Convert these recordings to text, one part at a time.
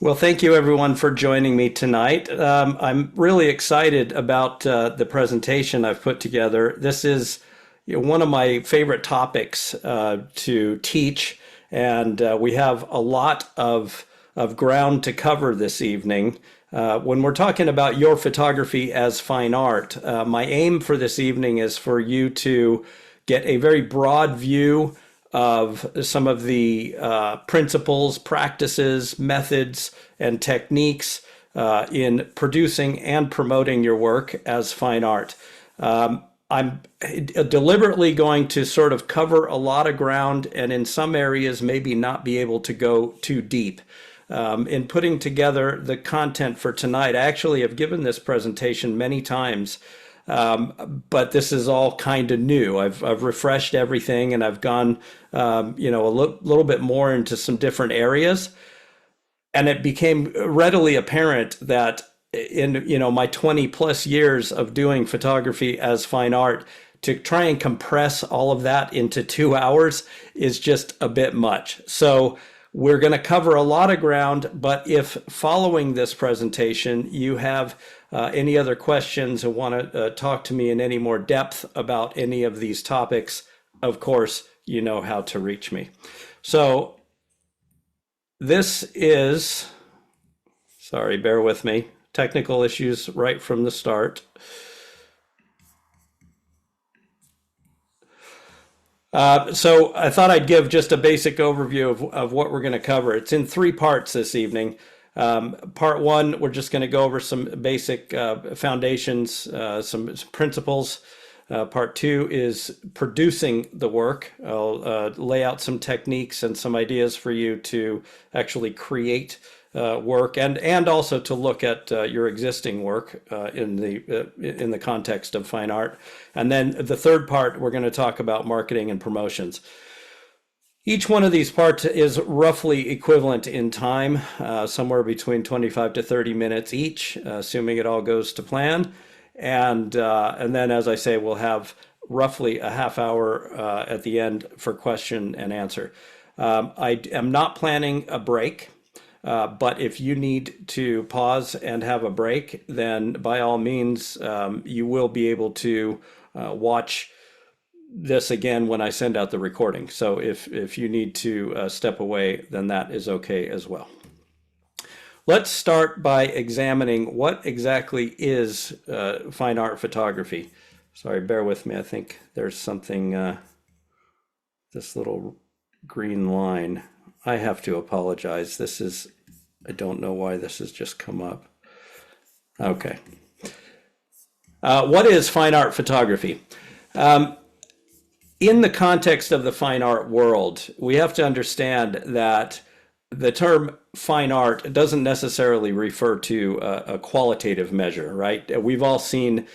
Well, thank you everyone for joining me tonight. I'm really excited about the presentation I've put together. This is one of my favorite topics to teach, and we have a lot of ground to cover this evening. When we're talking about your photography as fine art, my aim for this evening is for you to get a very broad view of some of the principles, practices, methods, and techniques in producing and promoting your work as fine art. I'm deliberately going to sort of cover a lot of ground and in some areas maybe not be able to go too deep. In putting together the content for tonight, I actually have given this presentation many times, but this is all kind of new. I've refreshed everything and I've gone, little bit more into some different areas. And it became readily apparent that in, my 20 plus years of doing photography as fine art, to try and compress all of that into 2 hours is just a bit much. So we're going to cover a lot of ground, but if following this presentation you have any other questions or want to talk to me in any more depth about any of these topics, of course, you know how to reach me. So this is, sorry, bear with me, technical issues right from the start. So I thought I'd give just a basic overview of what we're going to cover. It's in three parts this evening. Part one, we're just going to go over some basic foundations, some principles. Part two is producing the work. I'll lay out some techniques and some ideas for you to actually create work and also to look at your existing work in the context of fine art. And then the third part, we're going to talk about marketing and promotions. Each one of these parts is roughly equivalent in time, somewhere between 25 to 30 minutes each, assuming it all goes to plan. And then, as I say, we'll have roughly a half hour at the end for question and answer. I am not planning a break. But if you need to pause and have a break, then by all means, you will be able to watch this again when I send out the recording. So if you need to step away, then that is okay as well. Let's start by examining what exactly is fine art photography. Sorry, bear with me. I think there's something, this little green line. I have to apologize. I don't know why this has just come up. Okay. What is fine art photography? In the context of the fine art world, we have to understand that the term fine art doesn't necessarily refer to a qualitative measure, right? We've all seen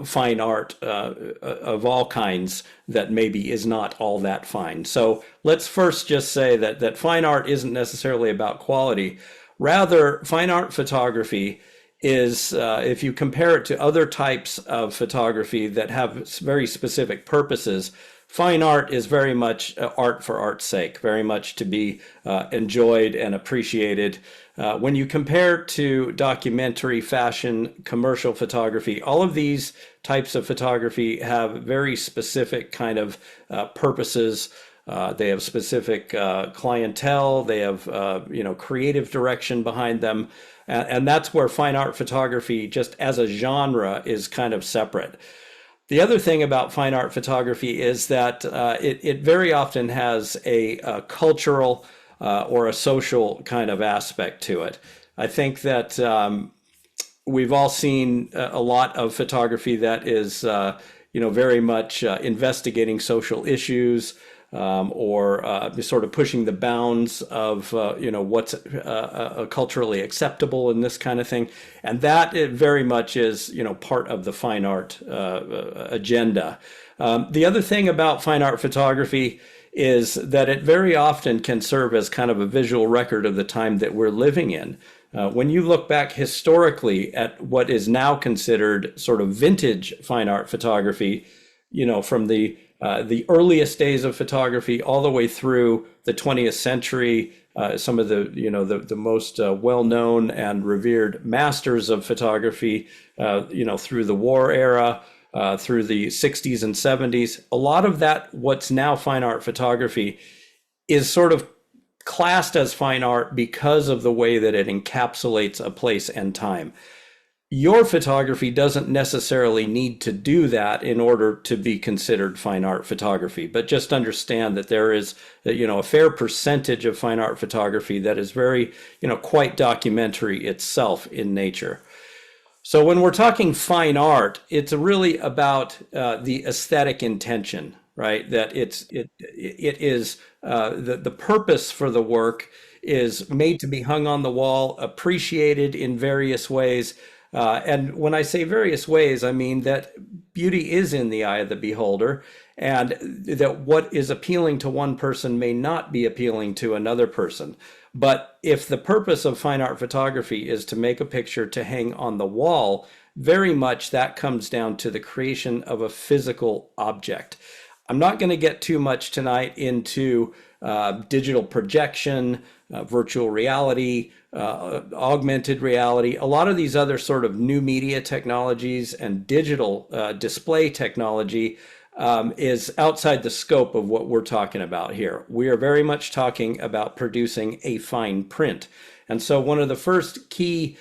fine art of all kinds that maybe is not all that fine. So let's first just say that fine art isn't necessarily about quality. Rather, fine art photography is, if you compare it to other types of photography that have very specific purposes, fine art is very much art for art's sake, very much to be enjoyed and appreciated. When you compare to documentary, fashion, commercial photography, all of these types of photography have very specific kind of purposes. They have specific clientele. They have creative direction behind them, and that's where fine art photography, just as a genre, is kind of separate. The other thing about fine art photography is that it very often has a cultural or a social kind of aspect to it. I think that we've all seen a lot of photography that is, very much investigating social issues, or sort of pushing the bounds of what's culturally acceptable and this kind of thing, and that it very much is part of the fine art agenda. The other thing about fine art photography is that it very often can serve as kind of a visual record of the time that we're living in. When you look back historically at what is now considered sort of vintage fine art photography, from the earliest days of photography all the way through the 20th century. Some of the, the most well-known and revered masters of photography, through the war era, through the 60s and 70s. A lot of that, what's now fine art photography, is sort of classed as fine art because of the way that it encapsulates a place and time. Your photography doesn't necessarily need to do that in order to be considered fine art photography, but just understand that there is, a fair percentage of fine art photography that is very, quite documentary itself in nature. So when we're talking fine art, it's really about the aesthetic intention, right? That it is the purpose for the work is made to be hung on the wall, appreciated in various ways. And when I say various ways, I mean that beauty is in the eye of the beholder, and that what is appealing to one person may not be appealing to another person. But if the purpose of fine art photography is to make a picture to hang on the wall, very much that comes down to the creation of a physical object. I'm not going to get too much tonight into digital projection, virtual reality, augmented reality, a lot of these other sort of new media technologies and digital display technology is outside the scope of what we're talking about here. We are very much talking about producing a fine print. And so one of the first key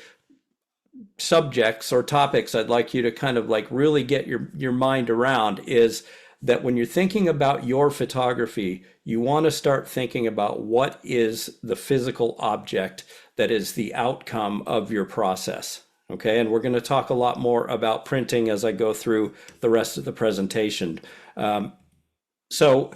subjects or topics I'd like you to kind of like really get your mind around is that when you're thinking about your photography, you want to start thinking about what is the physical object that is the outcome of your process. Okay, and we're going to talk a lot more about printing as I go through the rest of the presentation. So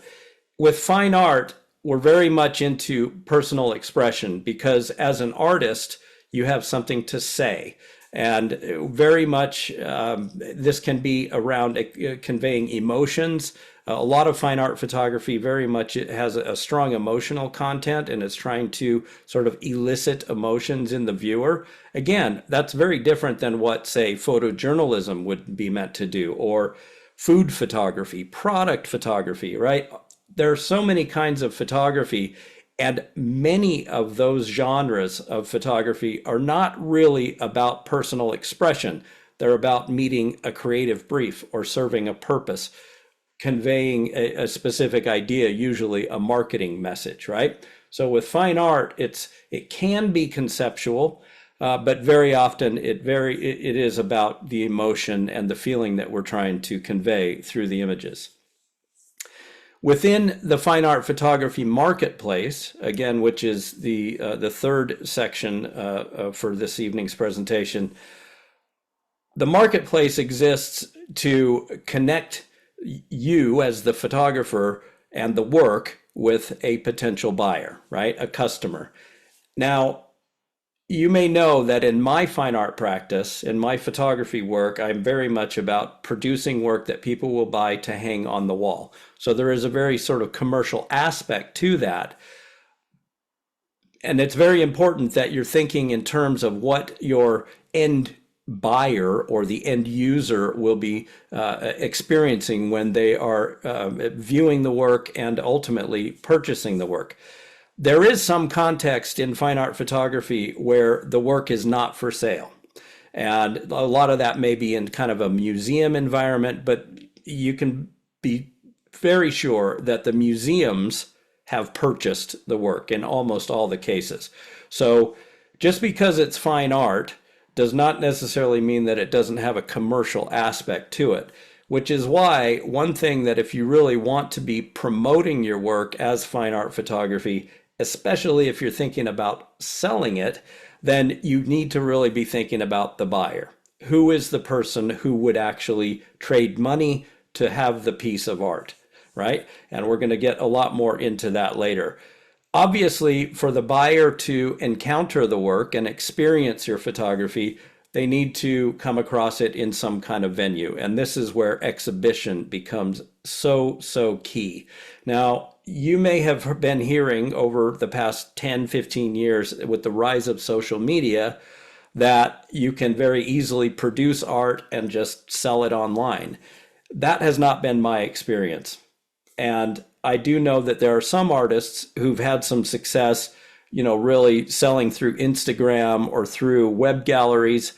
with fine art, we're very much into personal expression because as an artist, you have something to say. And very much this can be around conveying emotions. A lot of fine art photography very much it has a strong emotional content and it's trying to sort of elicit emotions in the viewer. Again, that's very different than what, say, photojournalism would be meant to do, or food photography, product photography, right? There are so many kinds of photography. And many of those genres of photography are not really about personal expression. They're about meeting a creative brief or serving a purpose, conveying a specific idea, usually a marketing message, right? So with fine art, it can be conceptual, but very often it is about the emotion and the feeling that we're trying to convey through the images. Within the fine art photography marketplace, again, which is the third section for this evening's presentation, the marketplace exists to connect you as the photographer and the work with a potential buyer, right? A customer. Now, you may know that in my fine art practice, in my photography work, I'm very much about producing work that people will buy to hang on the wall. So there is a very sort of commercial aspect to that. And it's very important that you're thinking in terms of what your end buyer or the end user will be experiencing when they are viewing the work and ultimately purchasing the work. There is some context in fine art photography where the work is not for sale. And a lot of that may be in kind of a museum environment, but you can be very sure that the museums have purchased the work in almost all the cases. So just because it's fine art does not necessarily mean that it doesn't have a commercial aspect to it, which is why one thing that if you really want to be promoting your work as fine art photography, especially if you're thinking about selling it, then you need to really be thinking about the buyer. Who is the person who would actually trade money to have the piece of art, right? And we're going to get a lot more into that later. Obviously, for the buyer to encounter the work and experience your photography, they need to come across it in some kind of venue. And this is where exhibition becomes so key. Now, you may have been hearing over the past 10, 15 years with the rise of social media that you can very easily produce art and just sell it online. That has not been my experience. And I do know that there are some artists who've had some success, really selling through Instagram or through web galleries.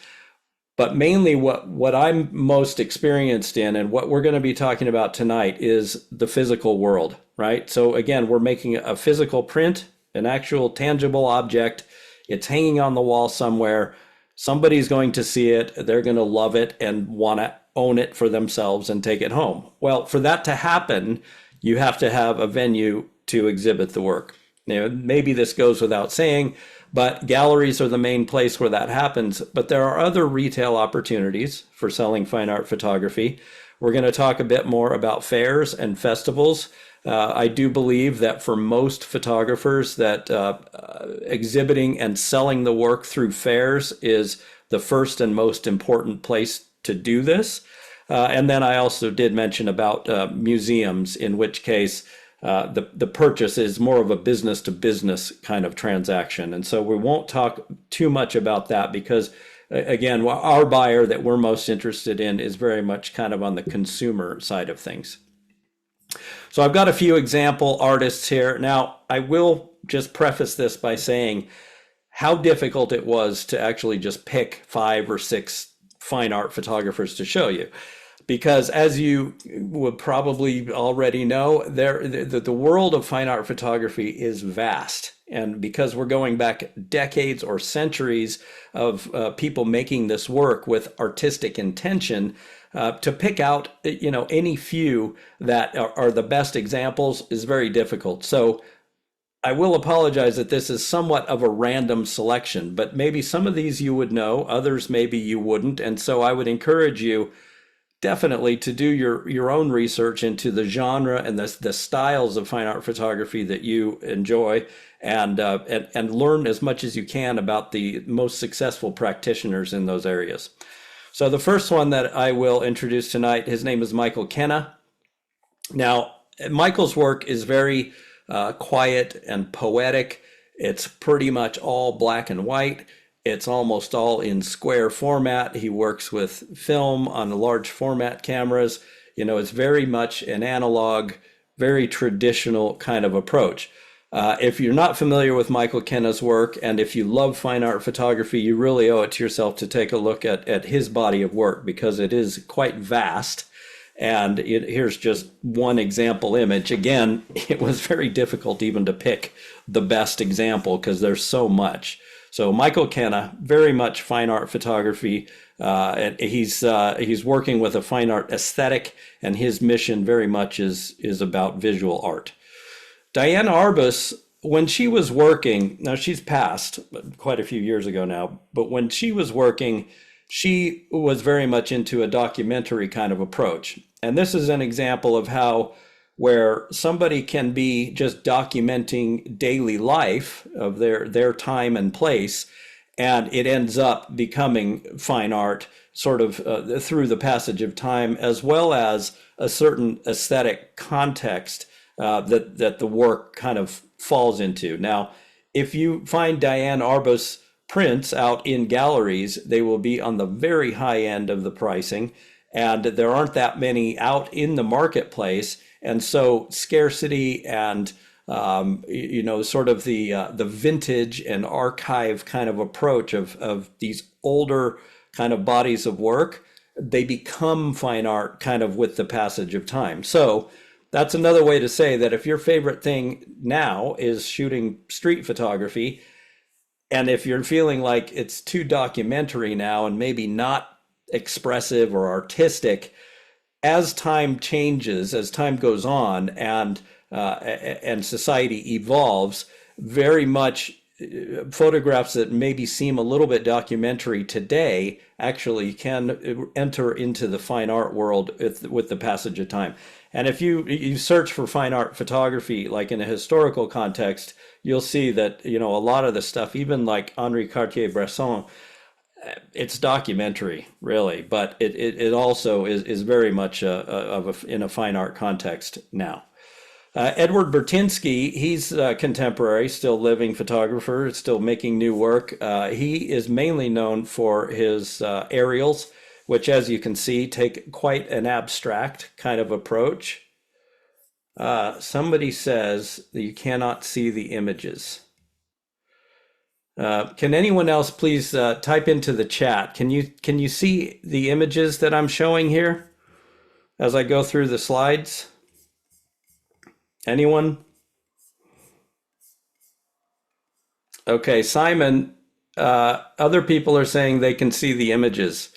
But mainly what I'm most experienced in and what we're going to be talking about tonight is the physical world, right? So again, we're making a physical print, an actual tangible object. It's hanging on the wall somewhere. Somebody's going to see it. They're going to love it and want to own it for themselves and take it home. Well, for that to happen, you have to have a venue to exhibit the work. Maybe this goes without saying, but galleries are the main place where that happens. But there are other retail opportunities for selling fine art photography. We're going to talk a bit more about fairs and festivals. I do believe that for most photographers that exhibiting and selling the work through fairs is the first and most important place to do this. And then I also did mention about museums, in which case the purchase is more of a business to business kind of transaction. And so we won't talk too much about that because, again, our buyer that we're most interested in is very much kind of on the consumer side of things. So I've got a few example artists here. Now, I will just preface this by saying how difficult it was to actually just pick 5 or 6 fine art photographers to show you. Because as you would probably already know, the world of fine art photography is vast. And because we're going back decades or centuries of people making this work with artistic intention, to pick out any few that are the best examples is very difficult. So I will apologize that this is somewhat of a random selection, but maybe some of these you would know, others maybe you wouldn't. And so I would encourage you definitely to do your own research into the genre and the styles of fine art photography that you enjoy, and learn as much as you can about the most successful practitioners in those areas. So the first one that I will introduce tonight, his name is Michael Kenna. Now, Michael's work is very quiet and poetic. It's pretty much all black and white. It's almost all in square format. He works with film on large format cameras. It's very much an analog, very traditional kind of approach. If you're not familiar with Michael Kenna's work, and if you love fine art photography, you really owe it to yourself to take a look at his body of work, because it is quite vast. And here's just one example image. Again, it was very difficult even to pick the best example because there's so much. So Michael Kenna, very much fine art photography. And he's working with a fine art aesthetic, and his mission very much is about visual art. Diana Arbus, when she was working, now she's passed quite a few years ago now, but when she was working, she was very much into a documentary kind of approach. And this is an example of how where somebody can be just documenting daily life of their time and place, and it ends up becoming fine art sort of through the passage of time, as well as a certain aesthetic context that the work kind of falls into. Now, if you find Diane Arbus prints out in galleries, they will be on the very high end of the pricing, and there aren't that many out in the marketplace. And so scarcity and sort of the vintage and archive kind of approach of these older kind of bodies of work, they become fine art kind of with the passage of time. So that's another way to say that if your favorite thing now is shooting street photography, and if you're feeling like it's too documentary now and maybe not expressive or artistic, as time changes, as time goes on, and society evolves, very much photographs that maybe seem a little bit documentary today actually can enter into the fine art world with the passage of time. And if you search for fine art photography, like in a historical context, you'll see that a lot of the stuff, even like Henri Cartier-Bresson, it's documentary, really, but it also is very much in a fine art context now. Edward Bertinsky, he's a contemporary, still living photographer, still making new work. He is mainly known for his aerials, which, as you can see, take quite an abstract kind of approach. Somebody says that you cannot see the images. Can anyone else please type into the chat? Can you see the images that I'm showing here as I go through the slides? Anyone? Okay, Simon. Other people are saying they can see the images.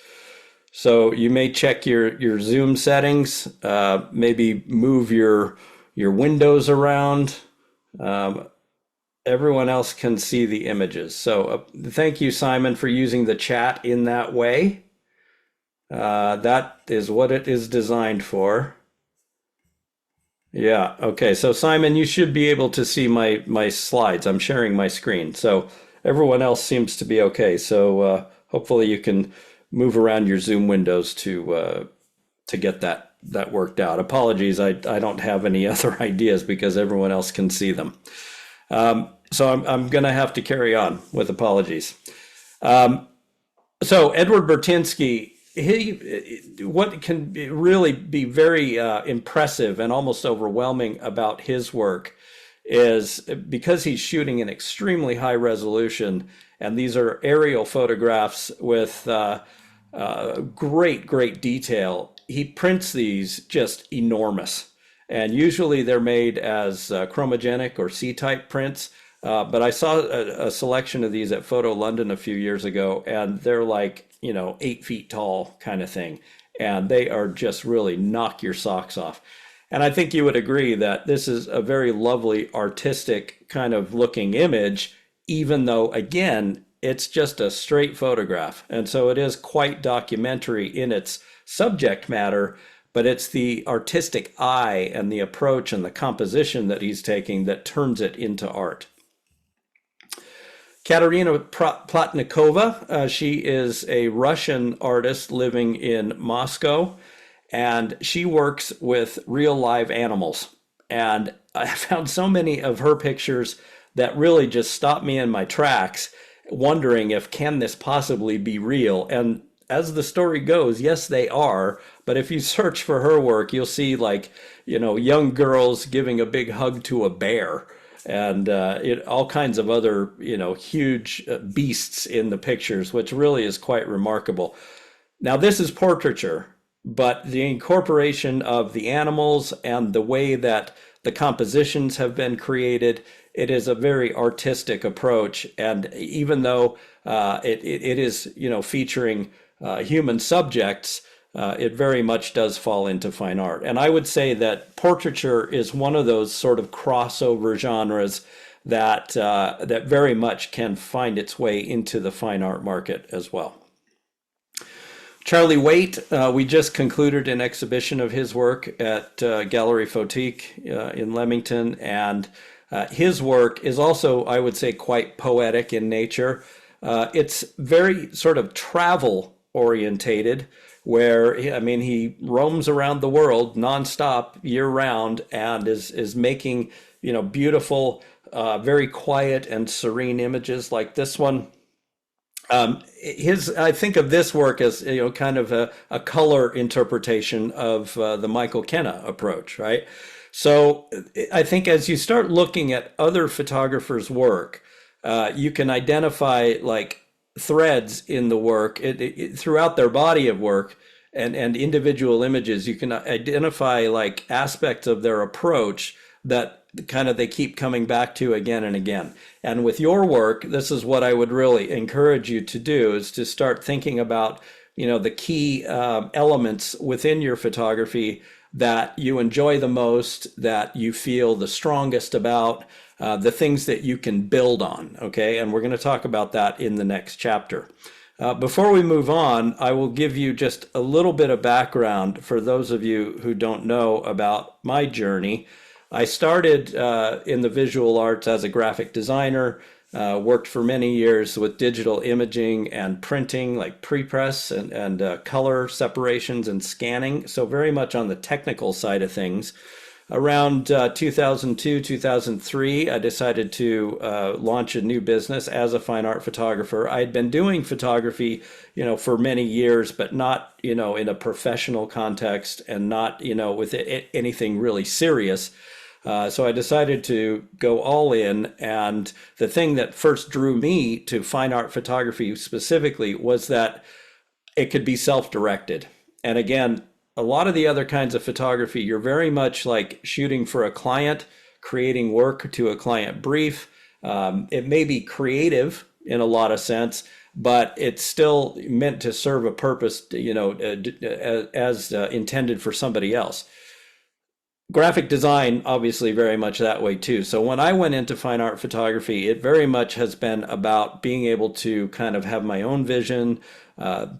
So you may check your Zoom settings, maybe move your windows around. Um, Everyone else can see the images. So thank you, Simon, for using the chat in that way. That is what it is designed for. Yeah. Okay. So Simon, you should be able to see my slides. I'm sharing my screen. So everyone else seems to be okay. So hopefully you can move around your Zoom windows to get that worked out. Apologies, I don't have any other ideas because everyone else can see them. So I'm going to have to carry on with apologies. So Edward Bertinsky, what can really be very impressive and almost overwhelming about his work is because he's shooting in extremely high resolution, and these are aerial photographs with great detail. He prints these just enormous, and usually they're made as chromogenic or C-type prints. But I saw a selection of these at Photo London a few years ago, and they're like, 8 feet tall kind of thing. And they are just really knock your socks off. And I think you would agree that this is a very lovely, artistic kind of looking image, even though, again, it's just a straight photograph. And so it is quite documentary in its subject matter, but it's the artistic eye and the approach and the composition that he's taking that turns it into art. Katerina Plotnikova, she is a Russian artist living in Moscow, and she works with real live animals. And I found so many of her pictures that really just stopped me in my tracks, wondering if can this possibly be real? And as the story goes, yes, they are. But if you search for her work, you'll see young girls giving a big hug to a bear and all kinds of other, huge beasts in the pictures, which really is quite remarkable. Now, this is portraiture, but the incorporation of the animals and the way that the compositions have been created, it is a very artistic approach. And even though it is, featuring human subjects, it very much does fall into fine art. And I would say that portraiture is one of those sort of crossover genres that very much can find its way into the fine art market as well. Charlie Waite, we just concluded an exhibition of his work at Gallery Photique in Leamington, and his work is also, I would say, quite poetic in nature. It's very sort of travel orientated, where he roams around the world nonstop year round and is making beautiful, very quiet and serene images like this one. I think of this work as kind of a color interpretation of the Michael Kenna approach, right? So I think as you start looking at other photographers' work, you can identify like threads in the work throughout their body of work and individual images. You can identify like aspects of their approach that kind of they keep coming back to again and again. And with your work, this is what I would really encourage you to do, is to start thinking about the key elements within your photography that you enjoy the most, that you feel the strongest about, the things that you can build on, okay? And we're going to talk about that in the next chapter. Before we move on, I will give you just a little bit of background for those of you who don't know about my journey. I started in the visual arts as a graphic designer, worked for many years with digital imaging and printing, like pre-press and color separations and scanning, so very much on the technical side of things. Around 2002, 2003, I decided to launch a new business as a fine art photographer. I had been doing photography, for many years, but not, in a professional context and not, with anything really serious. So I decided to go all in. And the thing that first drew me to fine art photography specifically was that it could be self-directed. And again, a lot of the other kinds of photography, you're very much like shooting for a client, creating work to a client brief. It may be creative in a lot of sense, but it's still meant to serve a purpose, as intended for somebody else. Graphic design, obviously, very much that way too. So when I went into fine art photography, it very much has been about being able to kind of have my own vision,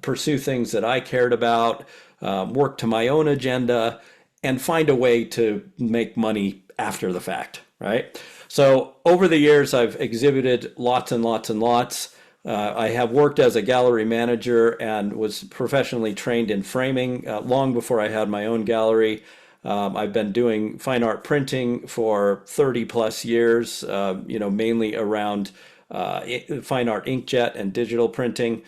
pursue things that I cared about, work to my own agenda, and find a way to make money after the fact, right? So over the years, I've exhibited lots and lots and lots. I have worked as a gallery manager and was professionally trained in framing long before I had my own gallery. I've been doing fine art printing for 30 plus years, mainly around fine art inkjet and digital printing.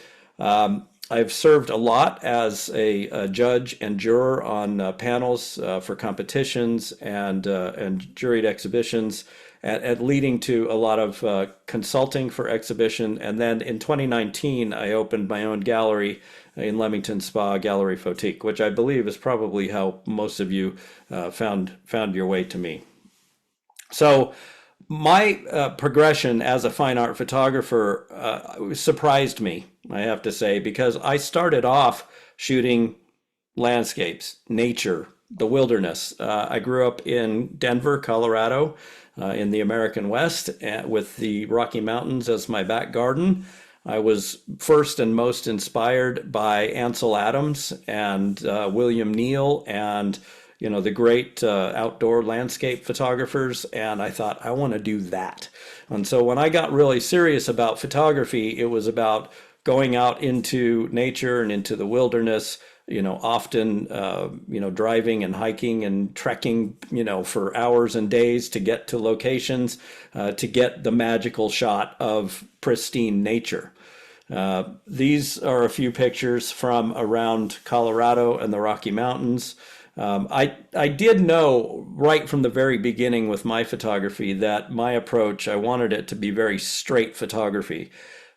I've served a lot as a judge and juror on panels for competitions and juried exhibitions, and leading to a lot of consulting for exhibition. And then in 2019, I opened my own gallery in Leamington Spa, Gallery Photique, which I believe is probably how most of you found your way to me. So my progression as a fine art photographer surprised me, I have to say, because I started off shooting landscapes, nature, the wilderness. I grew up in Denver, Colorado, in the American West, with the Rocky Mountains as my back garden. I was first and most inspired by Ansel Adams and William Neal and the great outdoor landscape photographers, and I thought I want to do that. And so when I got really serious about photography, it was about going out into nature and into the wilderness, often, driving and hiking and trekking, for hours and days to get to locations, to get the magical shot of pristine nature. These are a few pictures from around Colorado and the Rocky Mountains. I did know right from the very beginning with my photography that my approach, I wanted it to be very straight photography.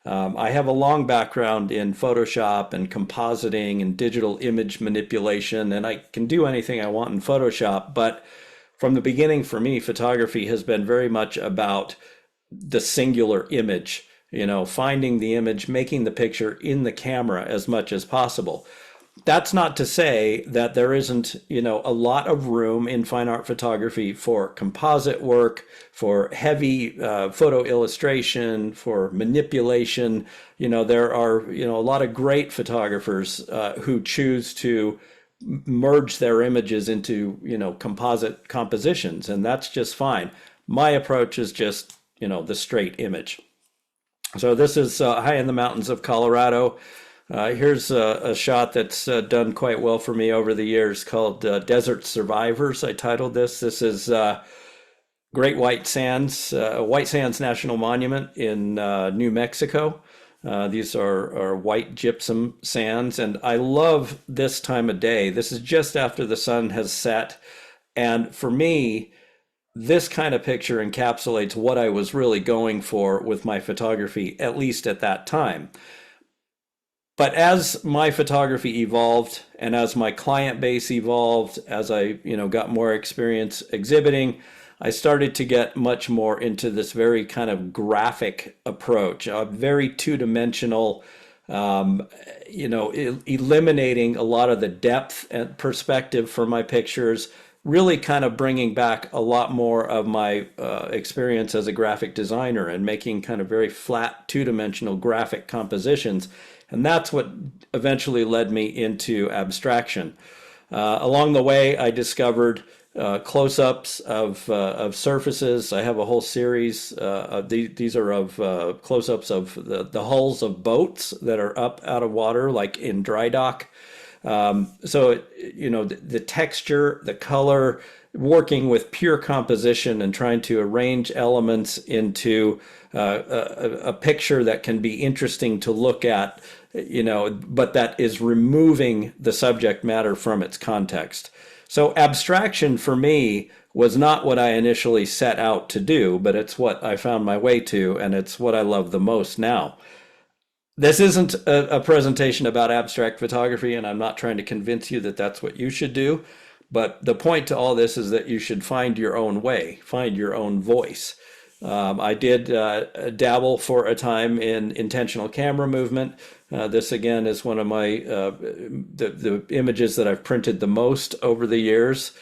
I have a long background in Photoshop and compositing and digital image manipulation, and I can do anything I want in Photoshop. But from the beginning, for me, photography has been very much about the singular image, finding the image, making the picture in the camera as much as possible. That's not to say that there isn't, a lot of room in fine art photography for composite work, for heavy photo illustration, for manipulation. There are, a lot of great photographers who choose to merge their images into, composite compositions, and that's just fine. My approach is just, the straight image. So this is high in the mountains of Colorado. Here's a shot that's done quite well for me over the years called Desert Survivors. I titled this. This is Great White Sands National Monument in New Mexico. These are white gypsum sands, and I love this time of day. This is just after the sun has set, and for me, this kind of picture encapsulates what I was really going for with my photography, at least at that time. But as my photography evolved and as my client base evolved, as I, got more experience exhibiting, I started to get much more into this very kind of graphic approach, a very two-dimensional, eliminating a lot of the depth and perspective from my pictures, really kind of bringing back a lot more of my experience as a graphic designer and making kind of very flat two-dimensional graphic compositions. And that's what eventually led me into abstraction. Along the way, I discovered close-ups of surfaces. I have a whole series. These are of close-ups of the hulls of boats that are up out of water, like in dry dock. The texture, the color, working with pure composition and trying to arrange elements into a picture that can be interesting to look at, but that is removing the subject matter from its context. So abstraction for me was not what I initially set out to do, but it's what I found my way to, and it's what I love the most now. This isn't a presentation about abstract photography, and I'm not trying to convince you that that's what you should do. But the point to all this is that you should find your own way, find your own voice. I did dabble for a time in intentional camera movement. This again is one of my the images that I've printed the most over the years.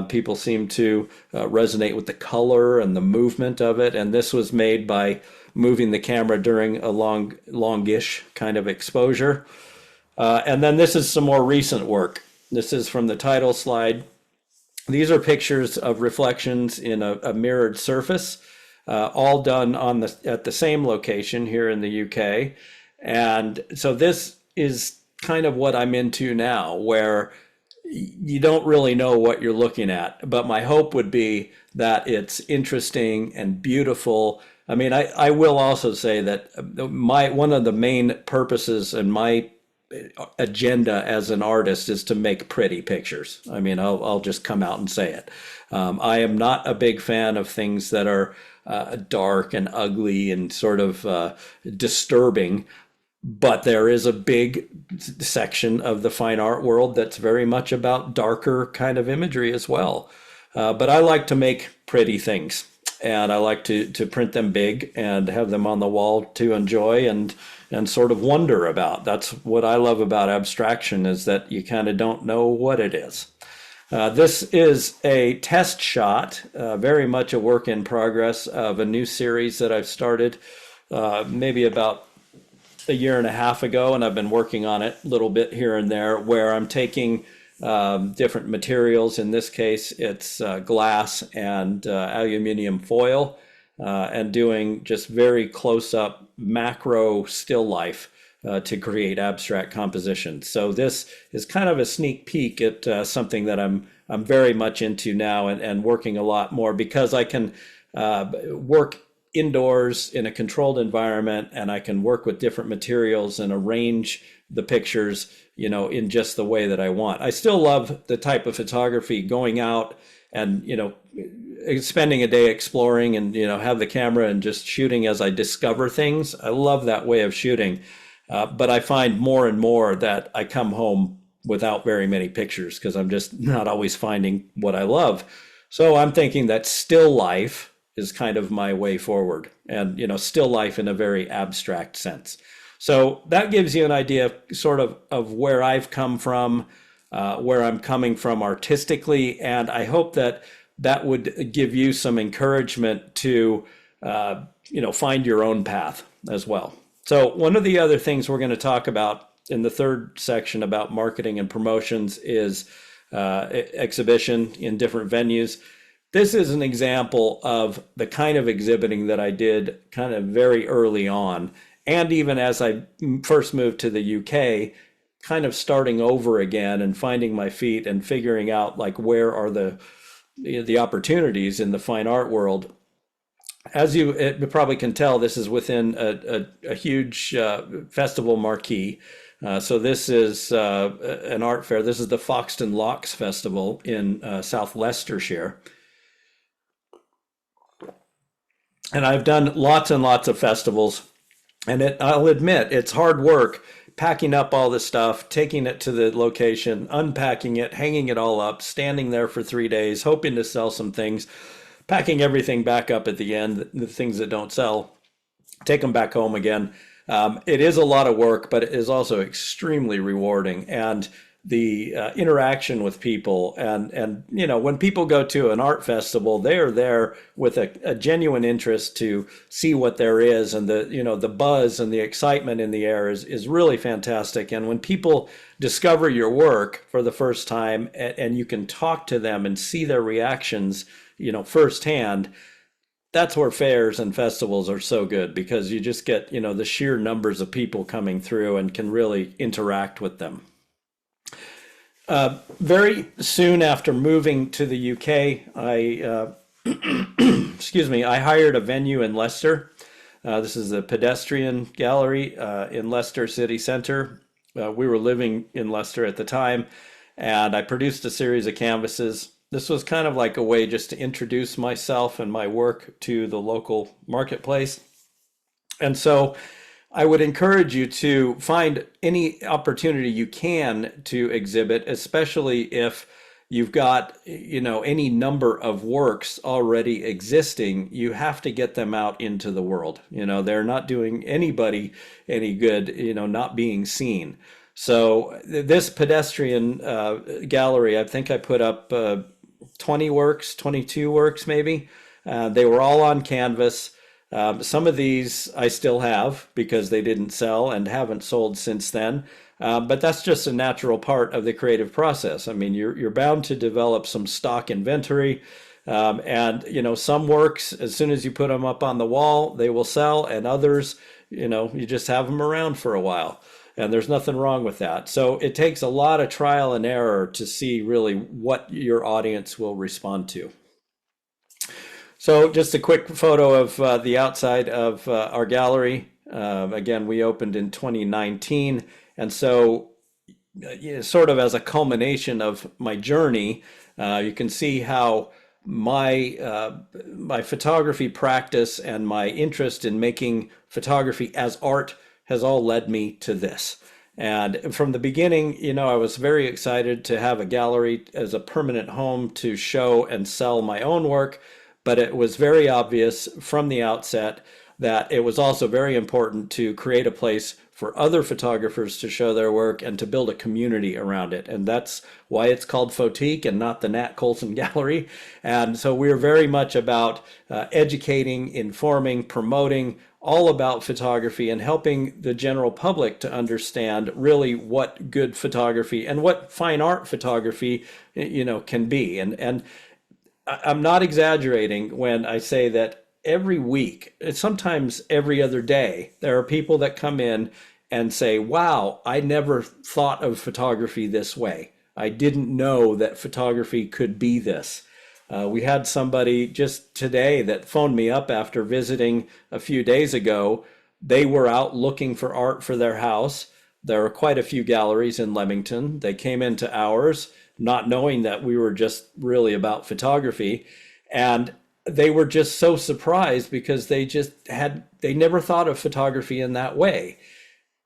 People seem to resonate with the color and the movement of it, and this was made by moving the camera during a longish kind of exposure. And then this is some more recent work. This is from the title slide. These are pictures of reflections in a mirrored surface, all done at the same location here in the UK. And so this is kind of what I'm into now, where you don't really know what you're looking at, but my hope would be that it's interesting and beautiful. I mean, I will also say that one of the main purposes and my agenda as an artist is to make pretty pictures. I mean, I'll just come out and say it. I am not a big fan of things that are dark and ugly and sort of disturbing. But there is a big section of the fine art world that's very much about darker kind of imagery as well. But I like to make pretty things, and I like to print them big and have them on the wall to enjoy and sort of wonder about. That's what I love about abstraction, is that you kind of don't know what it is. This is a test shot, very much a work in progress of a new series that I've started maybe about a year and a half ago, and I've been working on it a little bit here and there, where I'm taking different materials. In this case, it's glass and aluminum foil, and doing just very close-up macro still life to create abstract compositions. So this is kind of a sneak peek at something that I'm very much into now, and working a lot more, because I can work indoors in a controlled environment, and I can work with different materials and arrange the pictures, in just the way that I want. I still love the type of photography, going out and, spending a day exploring and, have the camera and just shooting as I discover things. I love that way of shooting. But I find more and more that I come home without very many pictures, because I'm just not always finding what I love. So I'm thinking that still life is kind of my way forward, and still life in a very abstract sense. So that gives you an idea sort of where I've come from, where I'm coming from artistically, and I hope that that would give you some encouragement to find your own path as well. So one of the other things we're going to talk about in the third section about marketing and promotions is exhibition in different venues. This is an example of the kind of exhibiting that I did kind of very early on. And even as I first moved to the UK, kind of starting over again and finding my feet and figuring out, like, where are the opportunities in the fine art world. As you probably can tell, this is within a huge festival marquee. So this is an art fair. This is the Foxton Locks Festival in South Leicestershire. And I've done lots and lots of festivals, and I'll admit, it's hard work packing up all the stuff, taking it to the location, unpacking it, hanging it all up, standing there for 3 days, hoping to sell some things, packing everything back up at the end, the things that don't sell, take them back home again. It is a lot of work, but it is also extremely rewarding. And the interaction with people, and when people go to an art festival, they are there with a genuine interest to see what there is, and the buzz and the excitement in the air is really fantastic. And when people discover your work for the first time, and you can talk to them and see their reactions, firsthand, that's where fairs and festivals are so good, because you just get the sheer numbers of people coming through and can really interact with them. Very soon after moving to the UK, excuse me, I hired a venue in Leicester. This is a pedestrian gallery in Leicester City Centre. We were living in Leicester at the time, and I produced a series of canvases. This was kind of like a way just to introduce myself and my work to the local marketplace. And so I would encourage you to find any opportunity you can to exhibit, especially if you've got, any number of works already existing. You have to get them out into the world. They're not doing anybody any good, not being seen. So this pedestrian gallery, I think I put up 20 works, 22 works maybe. They were all on canvas. Some of these I still have because they didn't sell and haven't sold since then. But that's just a natural part of the creative process. I mean, you're bound to develop some stock inventory. And some works, as soon as you put them up on the wall, they will sell, and others, you just have them around for a while. And there's nothing wrong with that. So it takes a lot of trial and error to see really what your audience will respond to. So just a quick photo of the outside of our gallery. Again, we opened in 2019. And so sort of as a culmination of my journey, you can see how my photography practice and my interest in making photography as art has all led me to this. And from the beginning, I was very excited to have a gallery as a permanent home to show and sell my own work. But it was very obvious from the outset that it was also very important to create a place for other photographers to show their work and to build a community around it. And that's why it's called Photique and not the Nat Coalson Gallery. And so we're very much about educating, informing, promoting, all about photography and helping the general public to understand really what good photography and what fine art photography, can be. And I'm not exaggerating when I say that every week, sometimes every other day, there are people that come in and say, wow, I never thought of photography this way. I didn't know that photography could be this. We had somebody just today that phoned me up after visiting a few days ago. They were out looking for art for their house. There are quite a few galleries in Leamington. They came into ours, not knowing that we were just really about photography. And they were just so surprised because they never thought of photography in that way.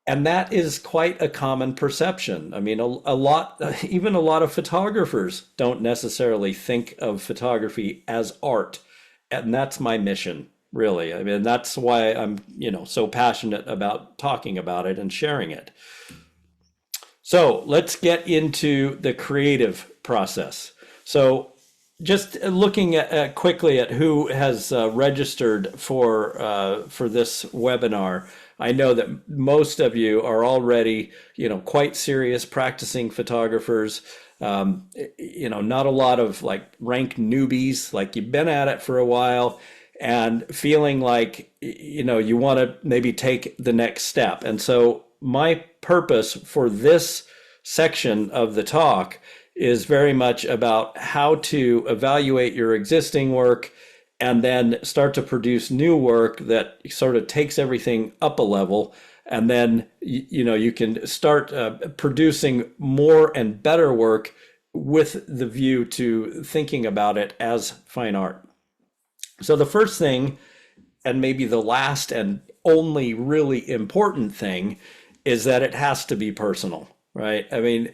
And that is quite a common perception. I mean, even a lot of photographers don't necessarily think of photography as art. And that's my mission, really. I mean, that's why I'm, so passionate about talking about it and sharing it. So let's get into the creative process. So just looking at quickly at who has registered for this webinar, I know that most of you are already, quite serious practicing photographers. Not a lot of like rank newbies, like you've been at it for a while and feeling like, you want to maybe take the next step. And so my purpose for this section of the talk is very much about how to evaluate your existing work and then start to produce new work that sort of takes everything up a level. And then, you can start producing more and better work with the view to thinking about it as fine art. So the first thing, and maybe the last and only really important thing, is that it has to be personal, right? I mean,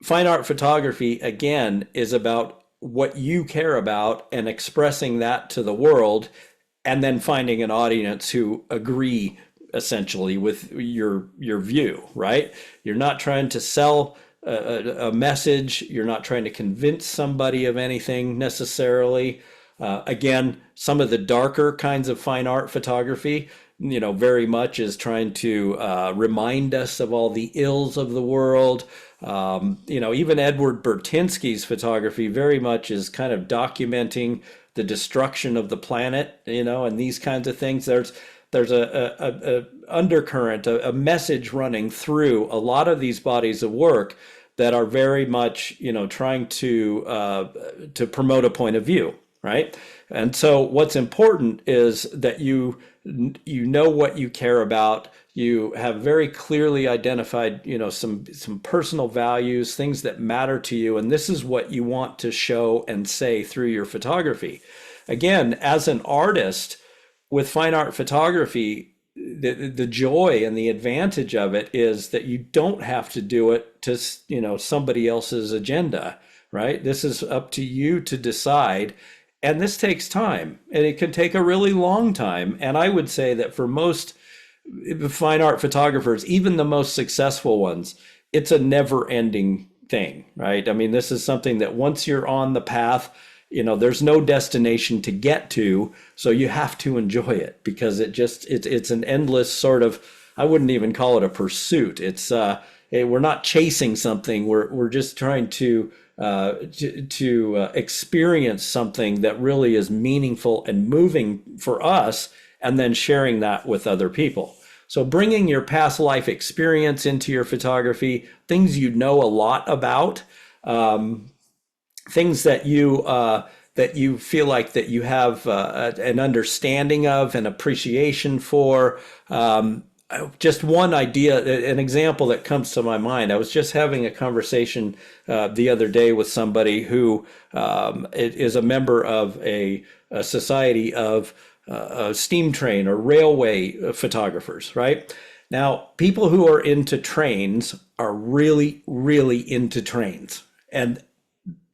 fine art photography, again, is about what you care about and expressing that to the world, and then finding an audience who agree essentially with your view, right? You're not trying to sell a message. You're not trying to convince somebody of anything necessarily. Again, some of the darker kinds of fine art photography, very much is trying to remind us of all the ills of the world. Even Edward Burtynsky's photography very much is kind of documenting the destruction of the planet, and these kinds of things. There's a undercurrent, a message running through a lot of these bodies of work that are very much, trying to promote a point of view, right? And so what's important is that you know what you care about. You have very clearly identified, some personal values, things that matter to you, and this is what you want to show and say through your photography. Again, as an artist with fine art photography, the joy and the advantage of it is that you don't have to do it to, somebody else's agenda, right? This is up to you to decide. And this takes time, and it can take a really long time. And I would say that for most fine art photographers, even the most successful ones, it's a never ending thing, right? I mean, this is something that once you're on the path, there's no destination to get to, so you have to enjoy it because it's an endless sort of, I wouldn't even call it a pursuit. We're not chasing something. We're just trying to experience something that really is meaningful and moving for us, and then sharing that with other people. So bringing your past life experience into your photography, things you know a lot about, things that you feel like that you have an understanding of, an appreciation for. Just one idea, an example that comes to my mind. I was just having a conversation the other day with somebody who is a member of a society of steam train or railway photographers, right? Now, people who are into trains are really, really into trains. And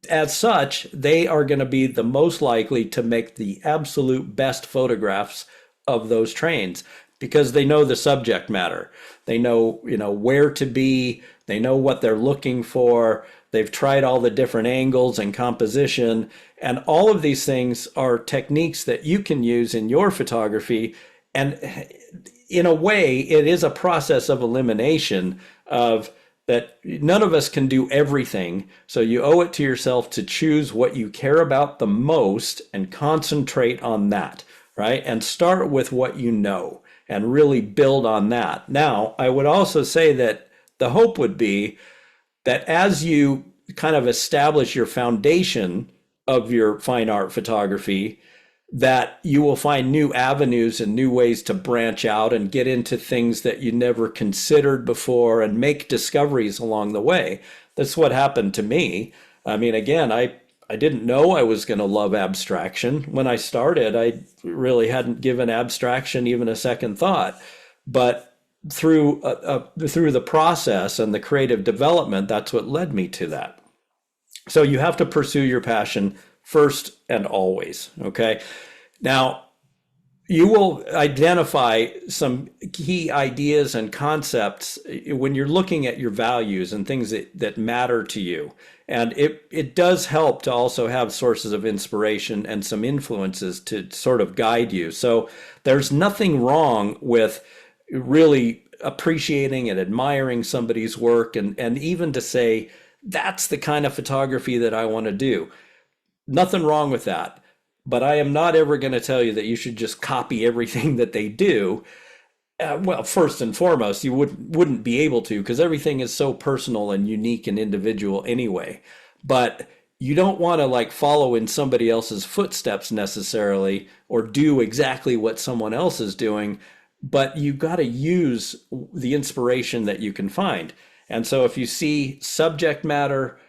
as such, they are going to be the most likely to make the absolute best photographs of those trains because they know the subject matter. They know, where to be. They know what they're looking for. They've tried all the different angles and composition. And all of these things are techniques that you can use in your photography. And in a way, it is a process of elimination of that none of us can do everything. So you owe it to yourself to choose what you care about the most and concentrate on that, right? And start with what you know and really build on that. Now, I would also say that the hope would be that as you kind of establish your foundation of your fine art photography, that you will find new avenues and new ways to branch out and get into things that you never considered before and make discoveries along the way. That's what happened to me. I mean, again, I didn't know I was going to love abstraction. When I started, I really hadn't given abstraction even a second thought. But through the process and the creative development, that's what led me to that. So you have to pursue your passion first and always, okay? Now, you will identify some key ideas and concepts when you're looking at your values and things that matter to you. And it does help to also have sources of inspiration and some influences to sort of guide you. So there's nothing wrong with really appreciating and admiring somebody's work and even to say, that's the kind of photography that I want to do. Nothing wrong with that. But I am not ever going to tell you that you should just copy everything that they do. Well, first and foremost, you wouldn't be able to because everything is so personal and unique and individual anyway. But you don't want to like follow in somebody else's footsteps necessarily or do exactly what someone else is doing. But you got to use the inspiration that you can find. And so if you see subject matter,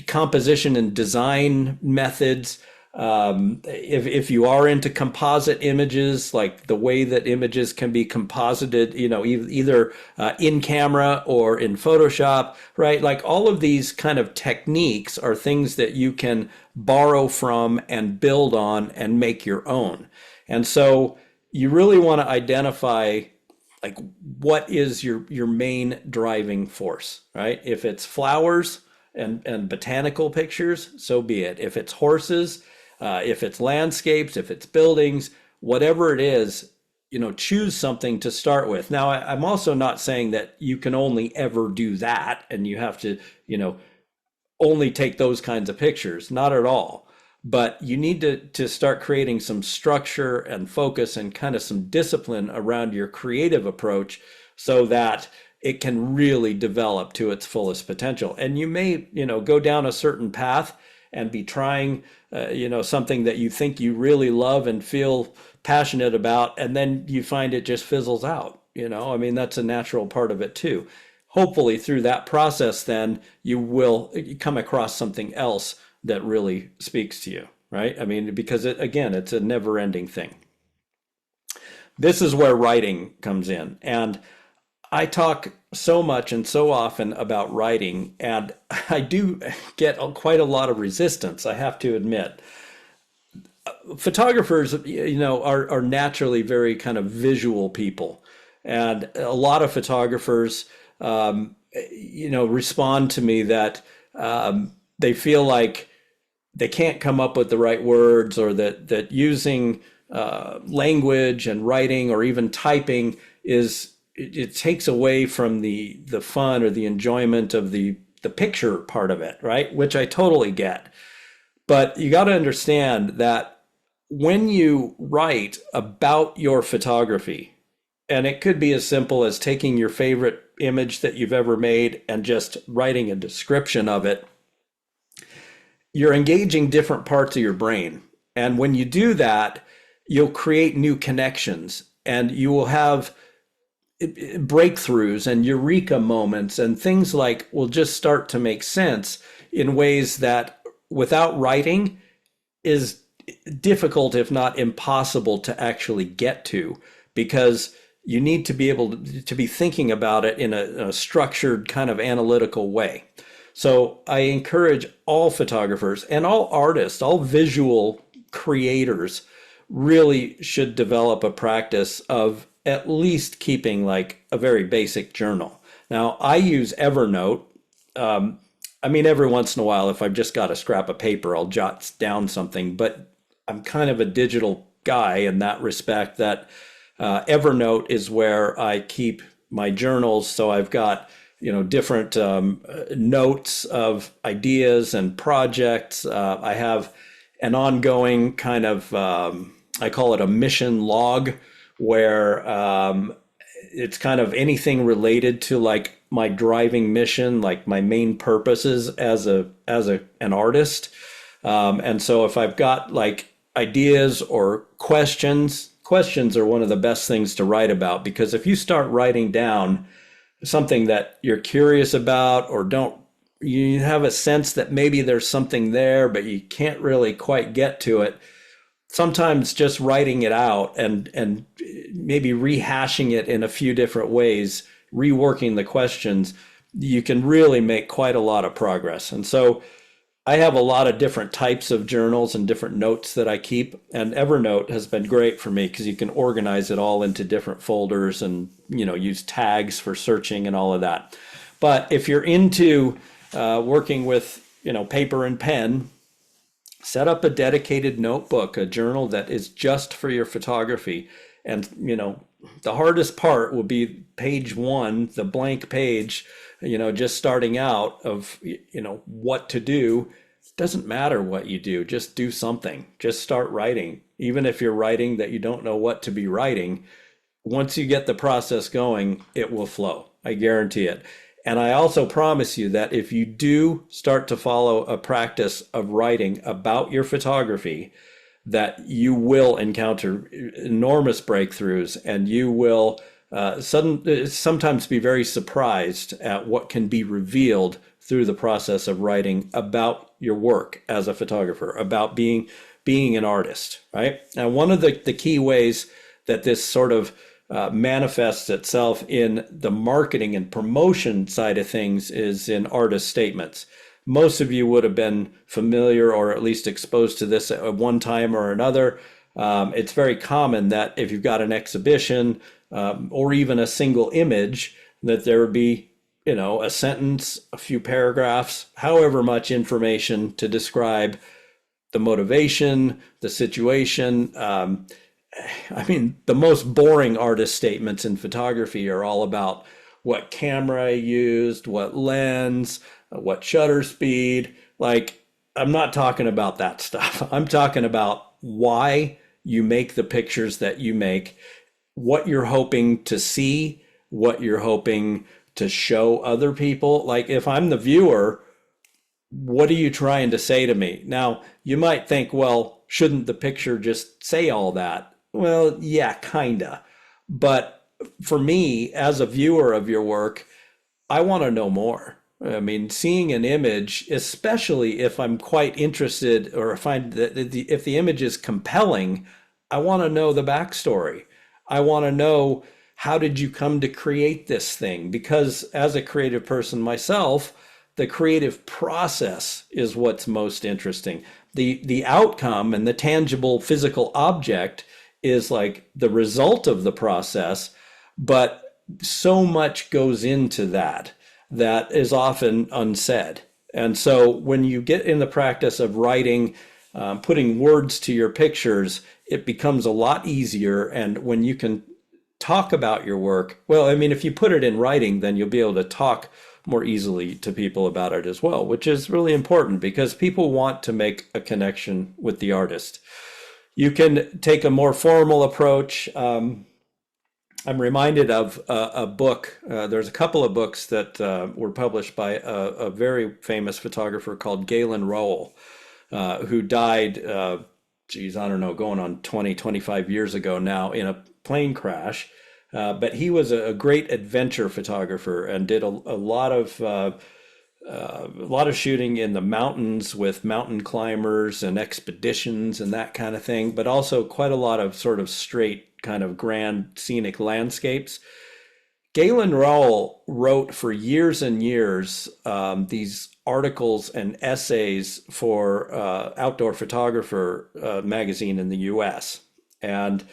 composition and design methods, if you are into composite images, like the way that images can be composited, either in camera or in Photoshop, right? Like all of these kind of techniques are things that you can borrow from and build on and make your own. And so you really want to identify like what is your main driving force, right? If it's flowers and botanical pictures, so be it. If it's horses, if it's landscapes, if it's buildings, whatever it is, choose something to start with. Now, I'm also not saying that you can only ever do that and you have to, only take those kinds of pictures. Not at all. But you need to start creating some structure and focus and kind of some discipline around your creative approach so that it can really develop to its fullest potential. And you may, go down a certain path and be trying, something that you think you really love and feel passionate about, and then you find it just fizzles out. I mean, that's a natural part of it too. Hopefully, through that process, then you will come across something else that really speaks to you, right? I mean, because again, it's a never-ending thing. This is where writing comes in. And I talk so much and so often about writing, and I do get quite a lot of resistance, I have to admit. Photographers, are naturally very kind of visual people. And a lot of photographers, respond to me that they feel like they can't come up with the right words, or that using language and writing or even typing it takes away from the fun or the enjoyment of the picture part of it, right? Which I totally get. But you got to understand that when you write about your photography, and it could be as simple as taking your favorite image that you've ever made and just writing a description of it, you're engaging different parts of your brain. And when you do that, you'll create new connections, and you will have breakthroughs and eureka moments, and things like will just start to make sense in ways that without writing is difficult, if not impossible, to actually get to, because you need to be able to be thinking about it in a structured kind of analytical way. So I encourage all photographers and all artists, all visual creators, really should develop a practice of at least keeping like a very basic journal. Now, I use Evernote. I mean, every once in a while, if I've just got a scrap of paper, I'll jot down something, but I'm kind of a digital guy in that respect, that Evernote is where I keep my journals. So I've got, different notes of ideas and projects. I have an ongoing kind of, I call it a mission log, where it's kind of anything related to like my driving mission, like my main purposes as an artist. And so if I've got like ideas or questions are one of the best things to write about, because if you start writing down something that you're curious about, or you have a sense that maybe there's something there, but you can't really quite get to it, sometimes just writing it out and maybe rehashing it in a few different ways, reworking the questions, you can really make quite a lot of progress. And so I have a lot of different types of journals and different notes that I keep, and Evernote has been great for me because you can organize it all into different folders and, use tags for searching and all of that. But if you're into working with, paper and pen, set up a dedicated notebook, a journal that is just for your photography. And, the hardest part will be page one, the blank page, just starting out of, what to do. Doesn't matter what you do, just do something. Just start writing. Even if you're writing that you don't know what to be writing, once you get the process going, it will flow. I guarantee it. And I also promise you that if you do start to follow a practice of writing about your photography, that you will encounter enormous breakthroughs, and you will sometimes be very surprised at what can be revealed through the process of writing about your work as a photographer, about being an artist, right? And one of the key ways that this sort of manifests itself in the marketing and promotion side of things is in artist statements. Most of you would have been familiar or at least exposed to this at one time or another. It's very common that if you've got an exhibition or even a single image, that there would be, a sentence, a few paragraphs, however much information to describe the motivation, the situation. I mean, the most boring artist statements in photography are all about what camera I used, what lens, what shutter speed. Like, I'm not talking about that stuff. I'm talking about why you make the pictures that you make, what you're hoping to see, what you're hoping to show other people. Like if I'm the viewer, what are you trying to say to me? Now, you might think, well, shouldn't the picture just say all that? Well, yeah, kinda. But for me, as a viewer of your work, I want to know more. I mean, seeing an image, especially if I'm quite interested or find that if the image is compelling, I want to know the backstory. I want to know, how did you come to create this thing? Because as a creative person myself, the creative process is what's most interesting. The outcome and the tangible physical object is like the result of the process, but so much goes into that that is often unsaid. And so when you get in the practice of writing, putting words to your pictures, it becomes a lot easier. And when you can talk about your work, well, I mean, if you put it in writing, then you'll be able to talk more easily to people about it as well, which is really important because people want to make a connection with the artist. You can take a more formal approach. I'm reminded of a book. There's a couple of books that were published by a very famous photographer called Galen Rowell, who died, geez, I don't know, going on 20, 25 years ago now in a plane crash. But he was a great adventure photographer and did a lot of shooting in the mountains with mountain climbers and expeditions and that kind of thing, but also quite a lot of sort of straight kind of grand scenic landscapes. Galen Rowell wrote for years and years these articles and essays for Outdoor Photographer magazine in the US. And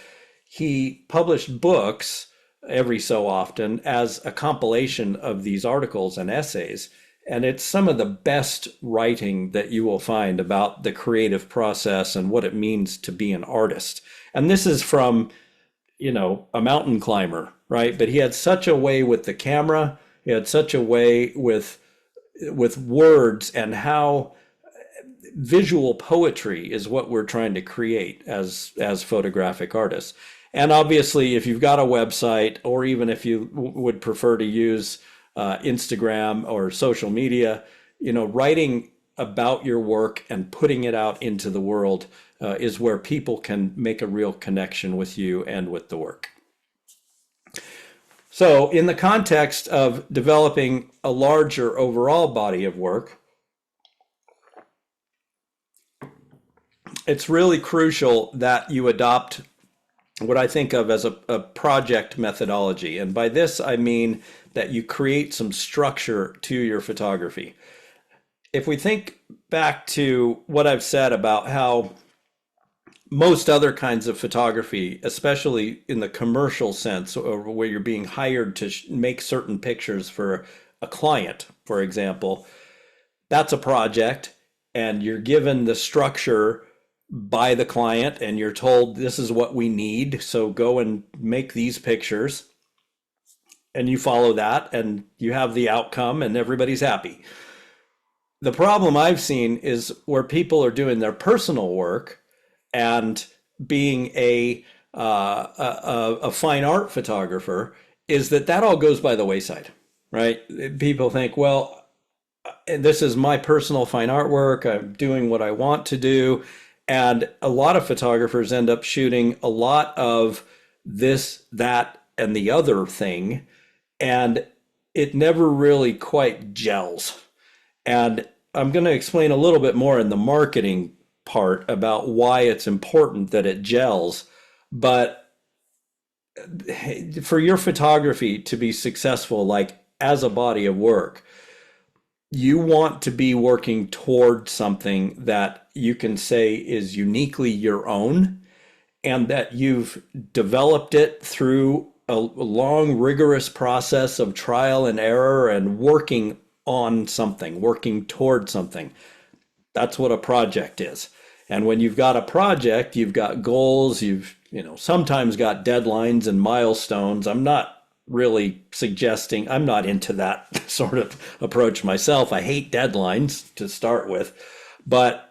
he published books every so often as a compilation of these articles and essays. And it's some of the best writing that you will find about the creative process and what it means to be an artist. And this is from, a mountain climber, right? But he had such a way with the camera. He had such a way with words, and how visual poetry is what we're trying to create as photographic artists. And obviously, if you've got a website, or even if you would prefer to use Instagram or social media, writing about your work and putting it out into the world is where people can make a real connection with you and with the work. So in the context of developing a larger overall body of work, it's really crucial that you adopt what I think of as a project methodology. And by this, I mean that you create some structure to your photography. If we think back to what I've said about how most other kinds of photography, especially in the commercial sense, or where you're being hired to make certain pictures for a client, for example, that's a project, and you're given the structure by the client, and you're told this is what we need, so go and make these pictures, and you follow that, and you have the outcome, and everybody's happy. The problem I've seen is where people are doing their personal work and being a fine art photographer, is that all goes by the wayside, right? People think, well, this is my personal fine artwork. I'm doing what I want to do. And a lot of photographers end up shooting a lot of this, that, and the other thing, and it never really quite gels. And I'm going to explain a little bit more in the marketing part about why it's important that it gels. But for your photography to be successful, like as a body of work, you want to be working toward something that you can say is uniquely your own, and that you've developed it through a long, rigorous process of trial and error and working on something, working toward something. That's what a project is. And when you've got a project, you've got goals, you've, sometimes got deadlines and milestones. I'm not really suggesting, I'm not into that sort of approach myself. I hate deadlines to start with, but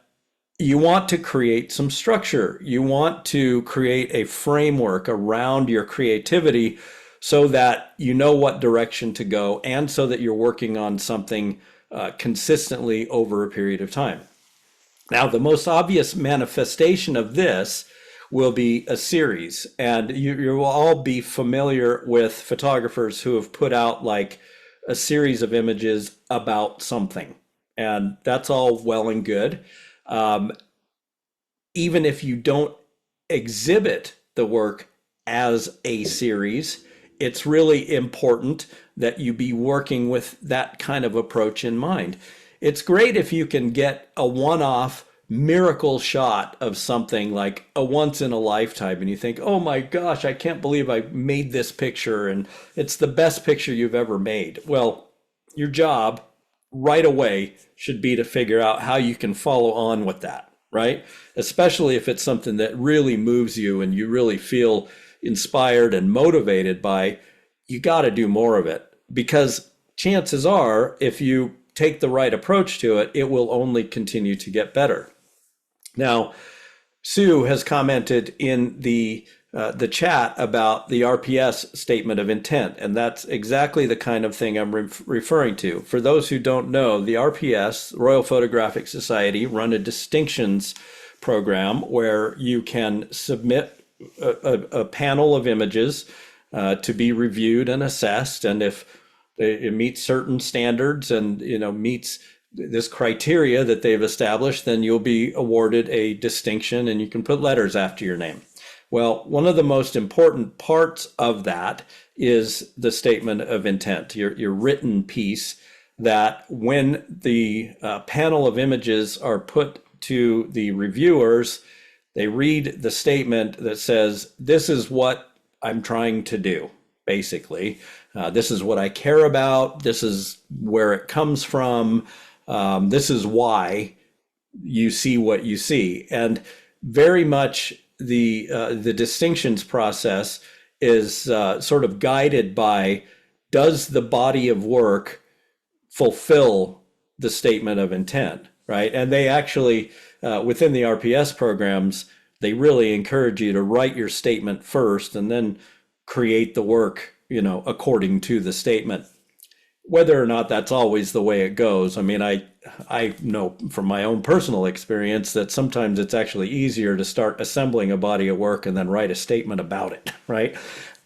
you want to create some structure. You want to create a framework around your creativity so that you know what direction to go and so that you're working on something consistently over a period of time. Now, the most obvious manifestation of this will be a series, and you will all be familiar with photographers who have put out like a series of images about something, and that's all well and good. Um, Even if you don't exhibit the work as a series, it's really important that you be working with that kind of approach in mind. It's great if you can get a one-off miracle shot of something like a once in a lifetime and you think, oh my gosh, I can't believe I made this picture and it's the best picture you've ever made. Well, your job right away should be to figure out how you can follow on with that, right? Especially if it's something that really moves you and you really feel inspired and motivated by, you got to do more of it, because chances are, if you take the right approach to it, it will only continue to get better. Now, Sue has commented in the chat about the RPS statement of intent, and that's exactly the kind of thing I'm referring to. For those who don't know, the RPS, Royal Photographic Society, run a distinctions program where you can submit a panel of images to be reviewed and assessed, and if it meets certain standards and meets this criteria that they've established, then you'll be awarded a distinction and you can put letters after your name. Well, one of the most important parts of that is the statement of intent, your written piece, that when the panel of images are put to the reviewers, they read the statement that says, this is what I'm trying to do, basically. This is what I care about. This is where it comes from. This is why you see what you see. And very much the distinctions process is sort of guided by, does the body of work fulfill the statement of intent, right? And they actually, within the RPS programs, they really encourage you to write your statement first and then create the work, according to the statement. Whether or not that's always the way it goes, I mean, I know from my own personal experience that sometimes it's actually easier to start assembling a body of work and then write a statement about it, right?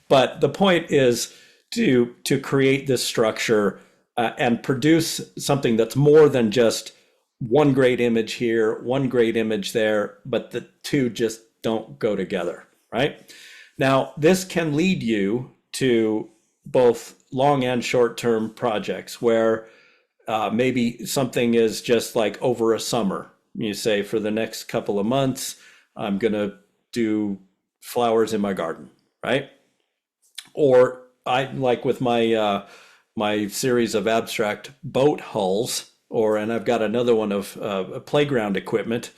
But the point is to create this structure and produce something that's more than just one great image here, one great image there, but the two just don't go together, right? Now, this can lead you to both long and short-term projects where maybe something is just like over a summer. You say, for the next couple of months, I'm going to do flowers in my garden, right? Or I like with my series of abstract boat hulls, and I've got another one of playground equipment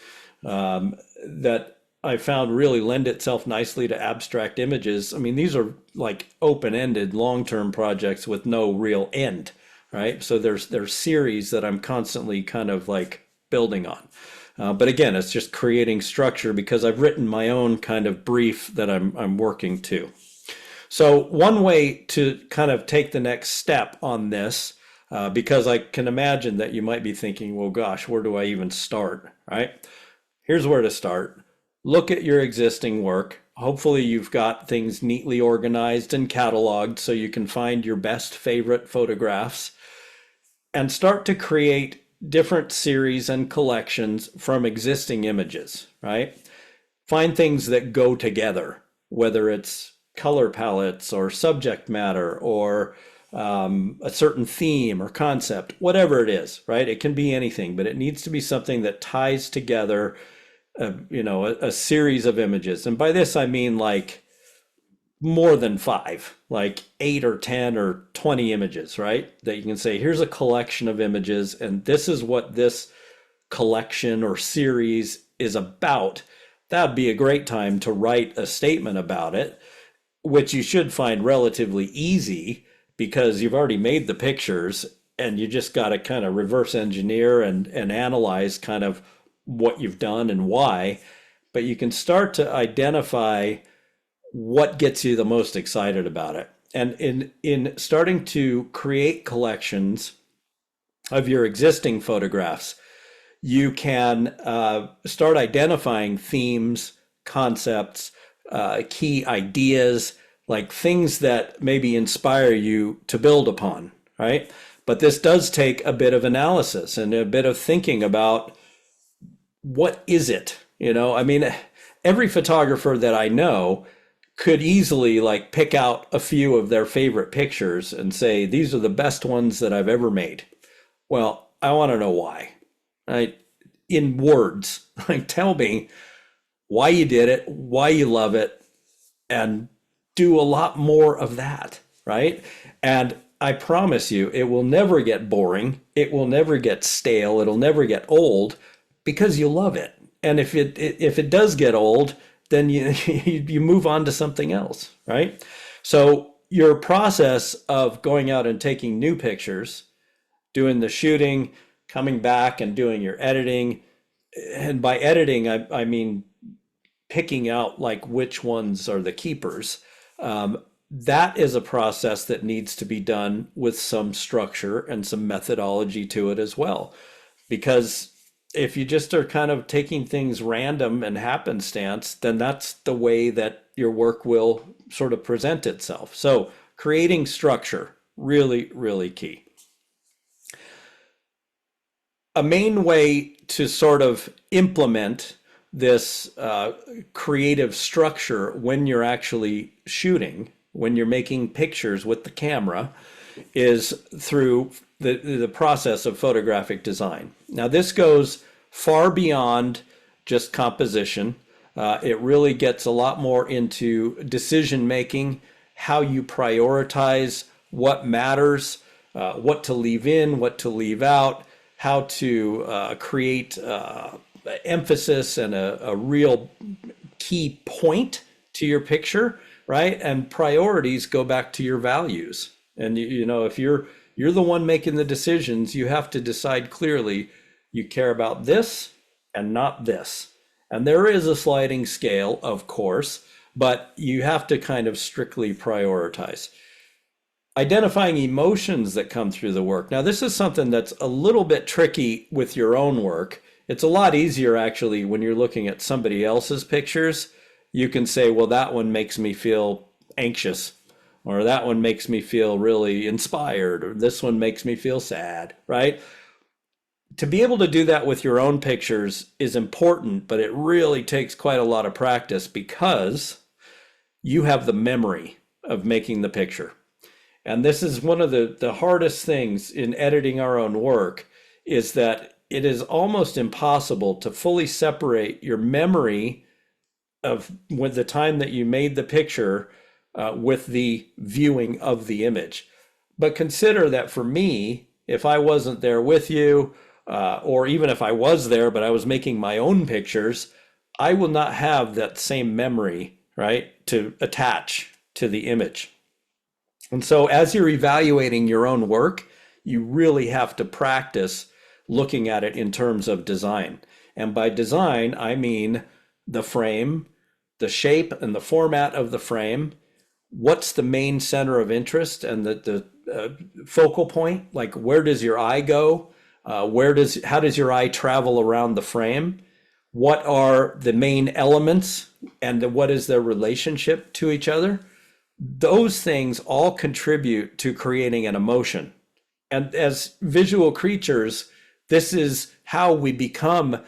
that I found really lend itself nicely to abstract images. I mean, these are like open-ended, long-term projects with no real end, right? So there's series that I'm constantly kind of like building on. But again, it's just creating structure because I've written my own kind of brief that I'm working to. So one way to kind of take the next step on this, because I can imagine that you might be thinking, well, gosh, where do I even start, right? Here's where to start. Look at your existing work. Hopefully you've got things neatly organized and cataloged so you can find your best favorite photographs and start to create different series and collections from existing images, right? Find things that go together, whether it's color palettes or subject matter or a certain theme or concept, whatever it is, right? It can be anything, but it needs to be something that ties together a series of images. And by this, I mean like more than 5, like 8 or 10 or 20 images, right? That you can say, here's a collection of images, and this is what this collection or series is about. That'd be a great time to write a statement about it, which you should find relatively easy because you've already made the pictures and you just got to kind of reverse engineer and analyze kind of what you've done and why, but you can start to identify what gets you the most excited about it. And in starting to create collections of your existing photographs, you can start identifying themes, concepts, key ideas, like things that maybe inspire you to build upon, right? But this does take a bit of analysis and a bit of thinking about what is it? I mean, every photographer that I know could easily like pick out a few of their favorite pictures and say, these are the best ones that I've ever made. Well, I want to know why, right? In words, like tell me why you did it, why you love it, and do a lot more of that, right? And I promise you, it will never get boring. It will never get stale. It'll never get old because you love it. And if it does get old, then you move on to something else, right? So your process of going out and taking new pictures, doing the shooting, coming back and doing your editing, and by editing, I mean picking out like which ones are the keepers. That is a process that needs to be done with some structure and some methodology to it as well. Because if you just are kind of taking things random and happenstance, then that's the way that your work will sort of present itself. So creating structure, really, really key. A main way to sort of implement this creative structure when you're actually shooting, when you're making pictures with the camera, is through the process of photographic design. Now, this goes far beyond just composition. It really gets a lot more into decision making, how you prioritize what matters, what to leave in, what to leave out, how to create emphasis and a real key point to your picture, right? And priorities go back to your values. And if you're the one making the decisions, you have to decide clearly you care about this and not this. And there is a sliding scale, of course, but you have to kind of strictly prioritize. Identifying emotions that come through the work. Now, this is something that's a little bit tricky with your own work. It's a lot easier actually when you're looking at somebody else's pictures. You can say, well, that one makes me feel anxious, or that one makes me feel really inspired, or this one makes me feel sad, right? To be able to do that with your own pictures is important, but it really takes quite a lot of practice because you have the memory of making the picture. And this is one of the hardest things in editing our own work, is that it is almost impossible to fully separate your memory of when the time that you made the picture with the viewing of the image. But consider that for me, if I wasn't there with you, or even if I was there, but I was making my own pictures, I will not have that same memory, right, to attach to the image. And so as you're evaluating your own work, you really have to practice looking at it in terms of design. And by design, I mean the frame, the shape and the format of the frame, what's the main center of interest and the focal point, like where does your eye go? How does your eye travel around the frame? What are the main elements and what is their relationship to each other? Those things all contribute to creating an emotion. And as visual creatures, this is how we become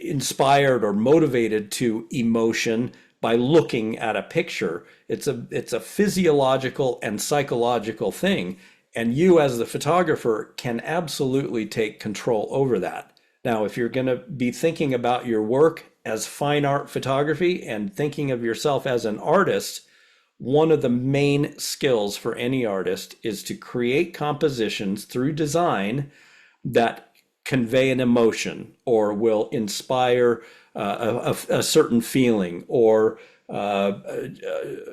inspired or motivated to emotion, by looking at a picture. It's a physiological and psychological thing. And you as the photographer can absolutely take control over that. Now, if you're going to be thinking about your work as fine art photography and thinking of yourself as an artist, one of the main skills for any artist is to create compositions through design that convey an emotion or will inspire a certain feeling or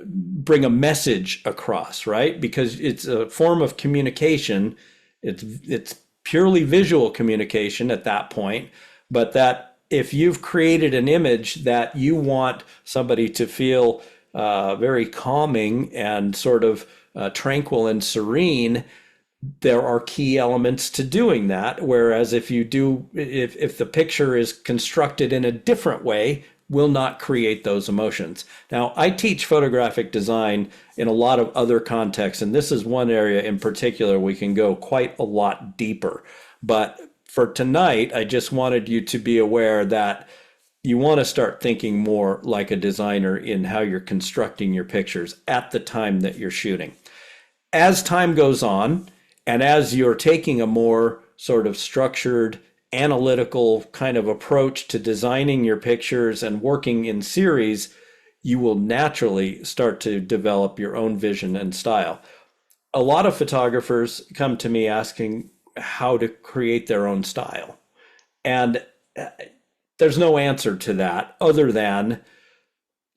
bring a message across, right? Because it's a form of communication. It's purely visual communication at that point, but that if you've created an image that you want somebody to feel very calming and sort of tranquil and serene, there are key elements to doing that. Whereas if the picture is constructed in a different way, will not create those emotions. Now, I teach photographic design in a lot of other contexts, and this is one area in particular we can go quite a lot deeper. But for tonight, I just wanted you to be aware that you want to start thinking more like a designer in how you're constructing your pictures at the time that you're shooting. As time goes on, and as you're taking a more sort of structured, analytical kind of approach to designing your pictures and working in series, you will naturally start to develop your own vision and style. A lot of photographers come to me asking how to create their own style. And there's no answer to that other than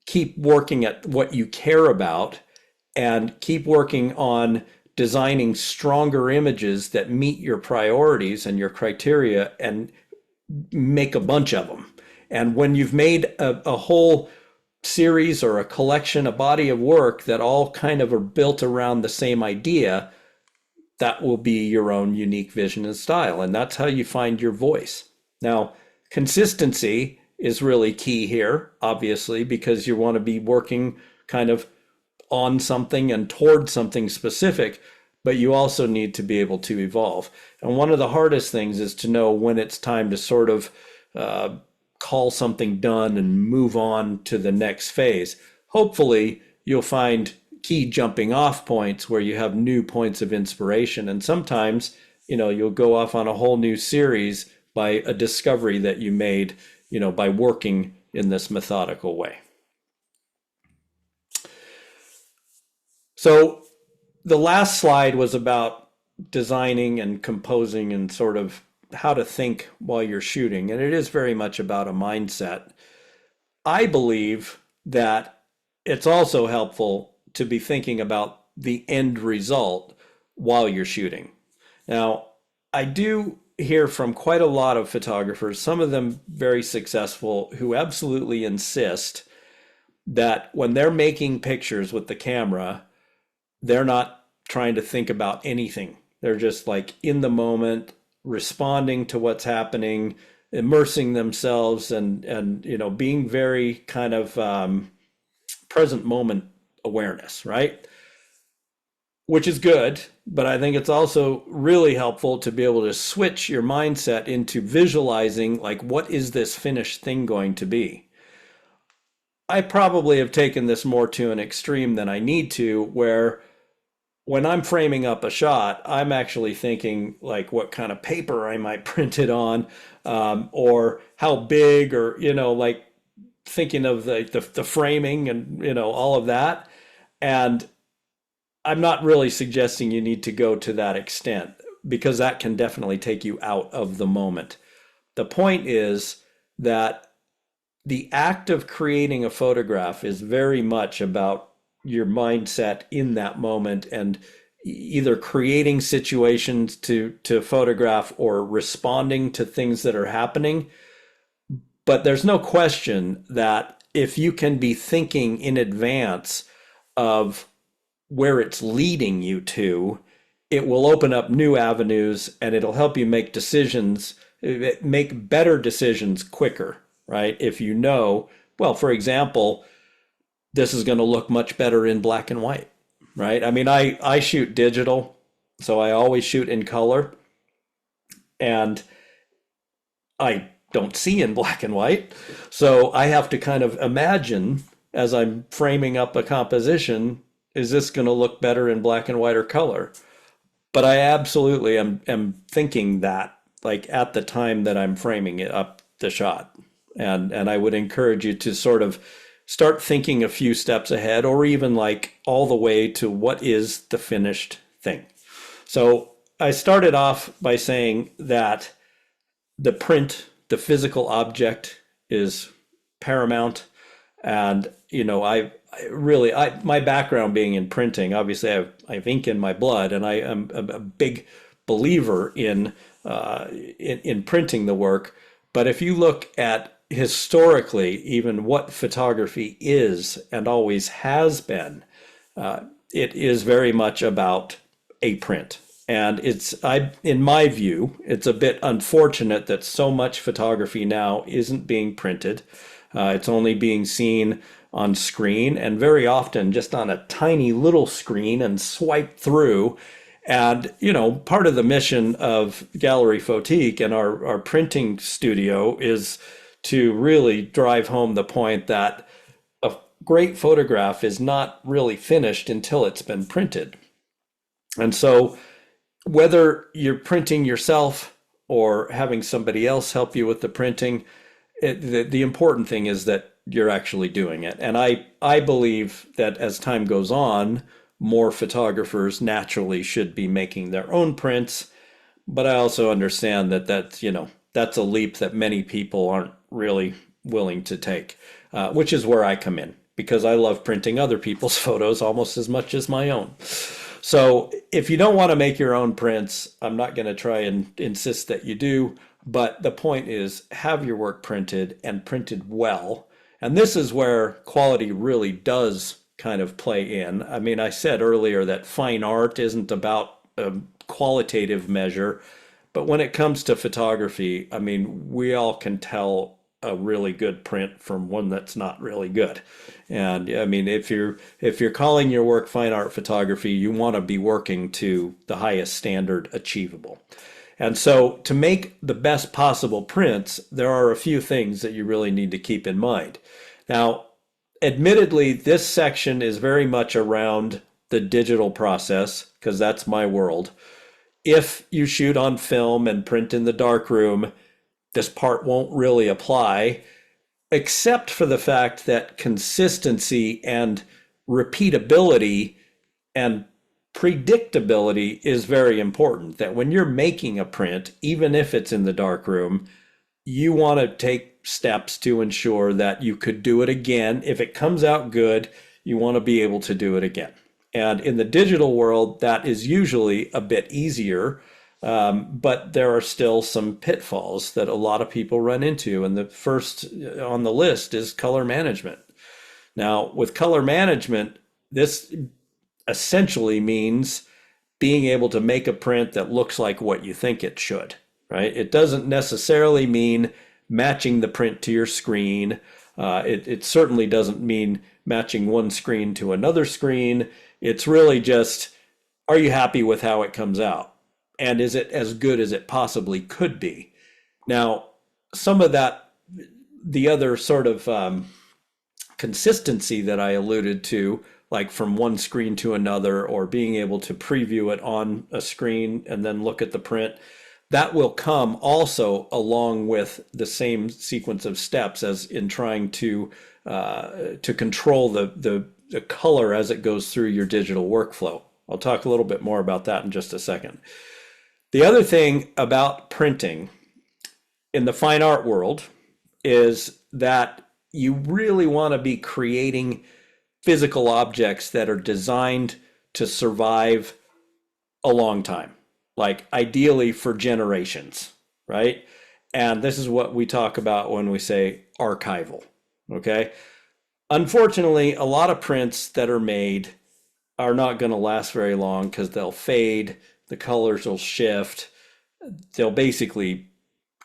keep working at what you care about and keep working on designing stronger images that meet your priorities and your criteria, and make a bunch of them. And when you've made a whole series or a collection, a body of work that all kind of are built around the same idea, that will be your own unique vision and style. And that's how you find your voice. Now, consistency is really key here, obviously, because you want to be working kind of on something and toward something specific, but you also need to be able to evolve. And one of the hardest things is to know when it's time to sort of call something done and move on to the next phase. Hopefully, you'll find key jumping off points where you have new points of inspiration. And sometimes, you'll go off on a whole new series by a discovery that you made, by working in this methodical way. So the last slide was about designing and composing and sort of how to think while you're shooting. And it is very much about a mindset. I believe that it's also helpful to be thinking about the end result while you're shooting. Now, I do hear from quite a lot of photographers, some of them very successful, who absolutely insist that when they're making pictures with the camera, they're not trying to think about anything. They're just like in the moment, responding to what's happening, immersing themselves, and being very kind of present moment awareness, right? Which is good, but I think it's also really helpful to be able to switch your mindset into visualizing, like, what is this finished thing going to be? I probably have taken this more to an extreme than I need to, where when I'm framing up a shot, I'm actually thinking like what kind of paper I might print it on, or how big, or, like thinking of the framing and, all of that. And I'm not really suggesting you need to go to that extent, because that can definitely take you out of the moment. The point is that the act of creating a photograph is very much about your mindset in that moment, and either creating situations to photograph or responding to things that are happening. But there's no question that if you can be thinking in advance of where it's leading you to, it will open up new avenues, and it'll help you make decisions, make better decisions quicker, right? If well, for example, this is going to look much better in black and white, right? I mean, I shoot digital, so I always shoot in color, and I don't see in black and white. So I have to kind of imagine, as I'm framing up a composition, is this going to look better in black and white or color? But I absolutely am thinking that, like, at the time that I'm framing it up the shot. And I would encourage you to sort of start thinking a few steps ahead, or even like all the way to what is the finished thing. So I started off by saying that the print, the physical object, is paramount. And, my background being in printing, obviously I have ink in my blood, and I am a big believer in printing the work. But if you look at historically, even what photography is and always has been, it is very much about a print. And in my view, it's a bit unfortunate that so much photography now isn't being printed. It's only being seen on screen and very often just on a tiny little screen and swiped through. And, part of the mission of Gallery Photique and our printing studio is to really drive home the point that a great photograph is not really finished until it's been printed. And so whether you're printing yourself or having somebody else help you with the printing, the important thing is that you're actually doing it. And I believe that as time goes on, more photographers naturally should be making their own prints. But I also understand that that's a leap that many people aren't really willing to take, which is where I come in because I love printing other people's photos almost as much as my own. So if you don't want to make your own prints, I'm not going to try and insist that you do. But the point is, have your work printed and printed well. And this is where quality really does kind of play in. I mean, I said earlier that fine art isn't about a qualitative measure, but when it comes to photography, I mean, we all can tell a really good print from one that's not really good. And I mean, if you're calling your work fine art photography, you want to be working to the highest standard achievable. And so to make the best possible prints, there are a few things that you really need to keep in mind. Now, admittedly, this section is very much around the digital process because that's my world. If you shoot on film and print in the darkroom, this part won't really apply, except for the fact that consistency and repeatability and predictability is very important. That when you're making a print, even if it's in the darkroom, you want to take steps to ensure that you could do it again. If it comes out good, you want to be able to do it again. And in the digital world, that is usually a bit easier, but there are still some pitfalls that a lot of people run into. And the first on the list is color management. Now, with color management, this essentially means being able to make a print that looks like what you think it should, right? It doesn't necessarily mean matching the print to your screen. It certainly doesn't mean matching one screen to another screen. It's really just, are you happy with how it comes out? And is it as good as it possibly could be? Now, some of that, the other sort of consistency that I alluded to, like from one screen to another, or being able to preview it on a screen and then look at the print, that will come also along with the same sequence of steps as in trying to control the color as it goes through your digital workflow. I'll talk a little bit more about that in just a second. The other thing about printing in the fine art world is that you really want to be creating physical objects that are designed to survive a long time, like ideally for generations, right? And this is what we talk about when we say archival, okay? Unfortunately, a lot of prints that are made are not going to last very long because they'll fade, the colors will shift, they'll basically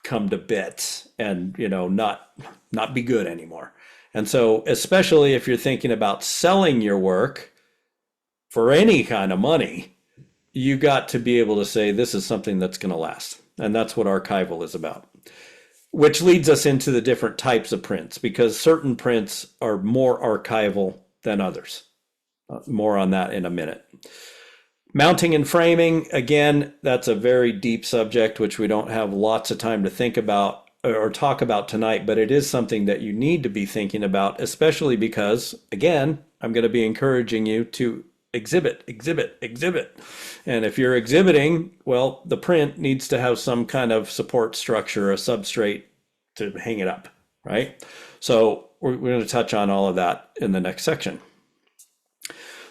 come to bits and not be good anymore. And so especially if you're thinking about selling your work for any kind of money, you got to be able to say this is something that's going to last. And that's what archival is about. Which leads us into the different types of prints, because certain prints are more archival than others. More on that in a minute. Mounting and framing, again, that's a very deep subject, which we don't have lots of time to think about or talk about tonight, but it is something that you need to be thinking about, especially because, again, I'm going to be encouraging you to exhibit. And if you're exhibiting, well, the print needs to have some kind of support structure, a substrate to hang it up, right? So we're going to touch on all of that in the next section.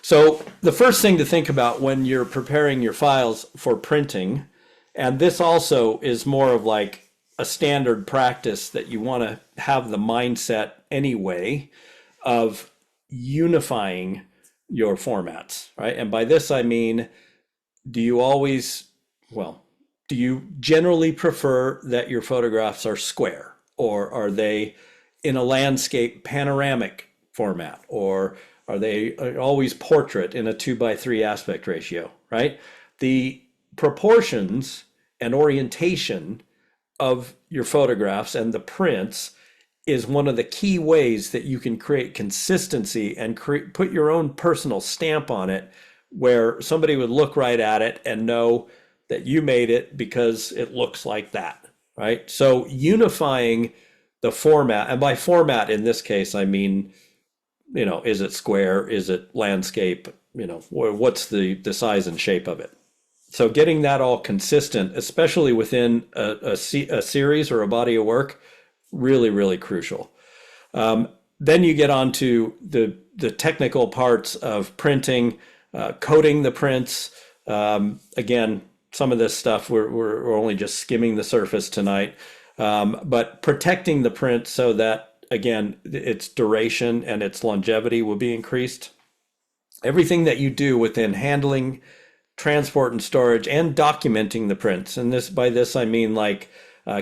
So the first thing to think about when you're preparing your files for printing, and this also is more of like a standard practice that you want to have the mindset anyway of unifying your formats, right? And by this, I mean, do you always, well, do you generally prefer that your photographs are square, or are they in a landscape panoramic format, or are they always portrait in a 2:3 aspect ratio, right? The proportions and orientation of your photographs and the prints is one of the key ways that you can create consistency and put your own personal stamp on it, where somebody would look right at it and know that you made it because it looks like that, right? So unifying the format, and by format in this case, I mean, is it square? Is it landscape? What's the size and shape of it? So getting that all consistent, especially within a series or a body of work, really, really crucial. Then you get on to the technical parts of printing, coding the prints. Again, some of this stuff we're only just skimming the surface tonight, but protecting the print so that, again, its duration and its longevity will be increased. Everything that you do within handling, transport and storage, and documenting the prints. And by this I mean like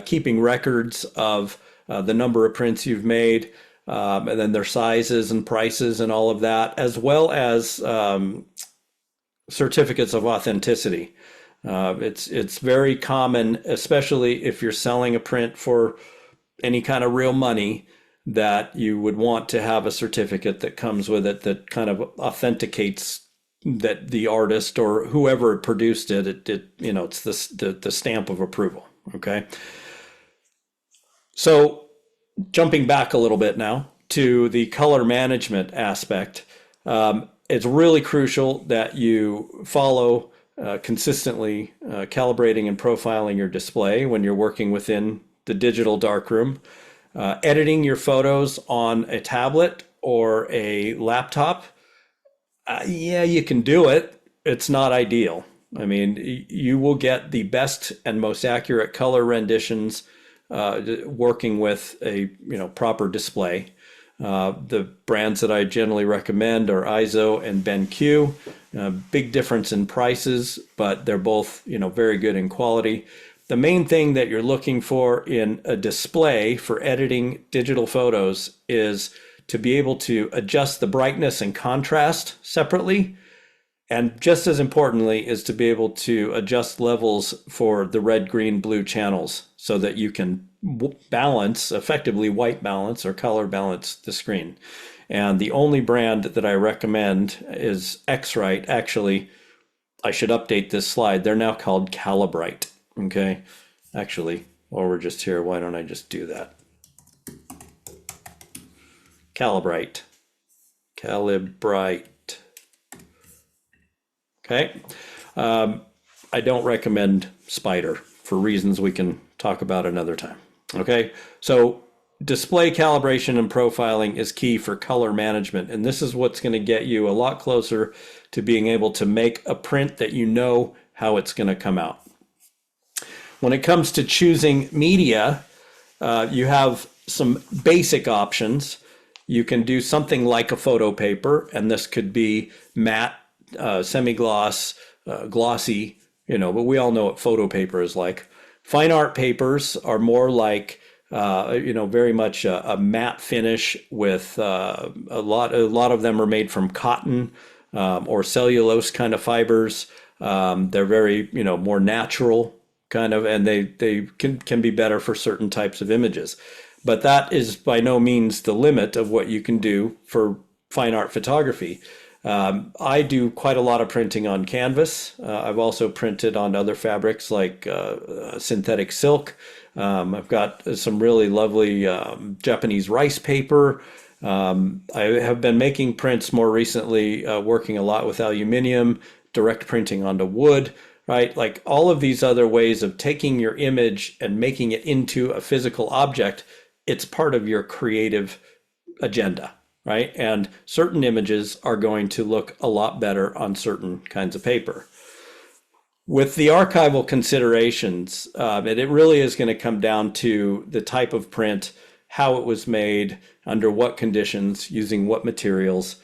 keeping records of the number of prints you've made, and then their sizes and prices and all of that, as well as certificates of authenticity. It's very common, especially if you're selling a print for any kind of real money, that you would want to have a certificate that comes with it that kind of authenticates that the artist or whoever produced it, it's the stamp of approval. Okay. So jumping back a little bit now to the color management aspect, it's really crucial that you follow consistently calibrating and profiling your display when you're working within the digital darkroom. Editing your photos on a tablet or a laptop, yeah, you can do it. It's not ideal. I mean, you will get the best and most accurate color renditions working with a proper display. The brands that I generally recommend are ISO and BenQ. Big difference in prices, but they're both very good in quality. The main thing that you're looking for in a display for editing digital photos is to be able to adjust the brightness and contrast separately. And just as importantly is to be able to adjust levels for the red, green, blue channels so that you can balance, effectively white balance or color balance the screen. And the only brand that I recommend is X-Rite. Actually, I should update this slide. They're now called Calibrite. Okay. Actually, while we're just here, why don't I just do that? Calibrite. Okay. I don't recommend Spider for reasons we can talk about another time. Okay. So display calibration and profiling is key for color management. And this is what's going to get you a lot closer to being able to make a print that how it's going to come out. When it comes to choosing media, you have some basic options. You can do something like a photo paper, and this could be matte, semi-gloss, glossy, but we all know what photo paper is like. Fine art papers are more like, very much a matte finish with a lot of them are made from cotton or cellulose kind of fibers. They're very, more natural kind of, and they can be better for certain types of images. But that is by no means the limit of what you can do for fine art photography. I do quite a lot of printing on canvas. I've also printed on other fabrics like synthetic silk. I've got some really lovely Japanese rice paper. I have been making prints more recently, working a lot with aluminium, direct printing onto wood, right? Like all of these other ways of taking your image and making it into a physical object, it's part of your creative agenda, right? And certain images are going to look a lot better on certain kinds of paper. With the archival considerations, it really is going to come down to the type of print, how it was made, under what conditions, using what materials.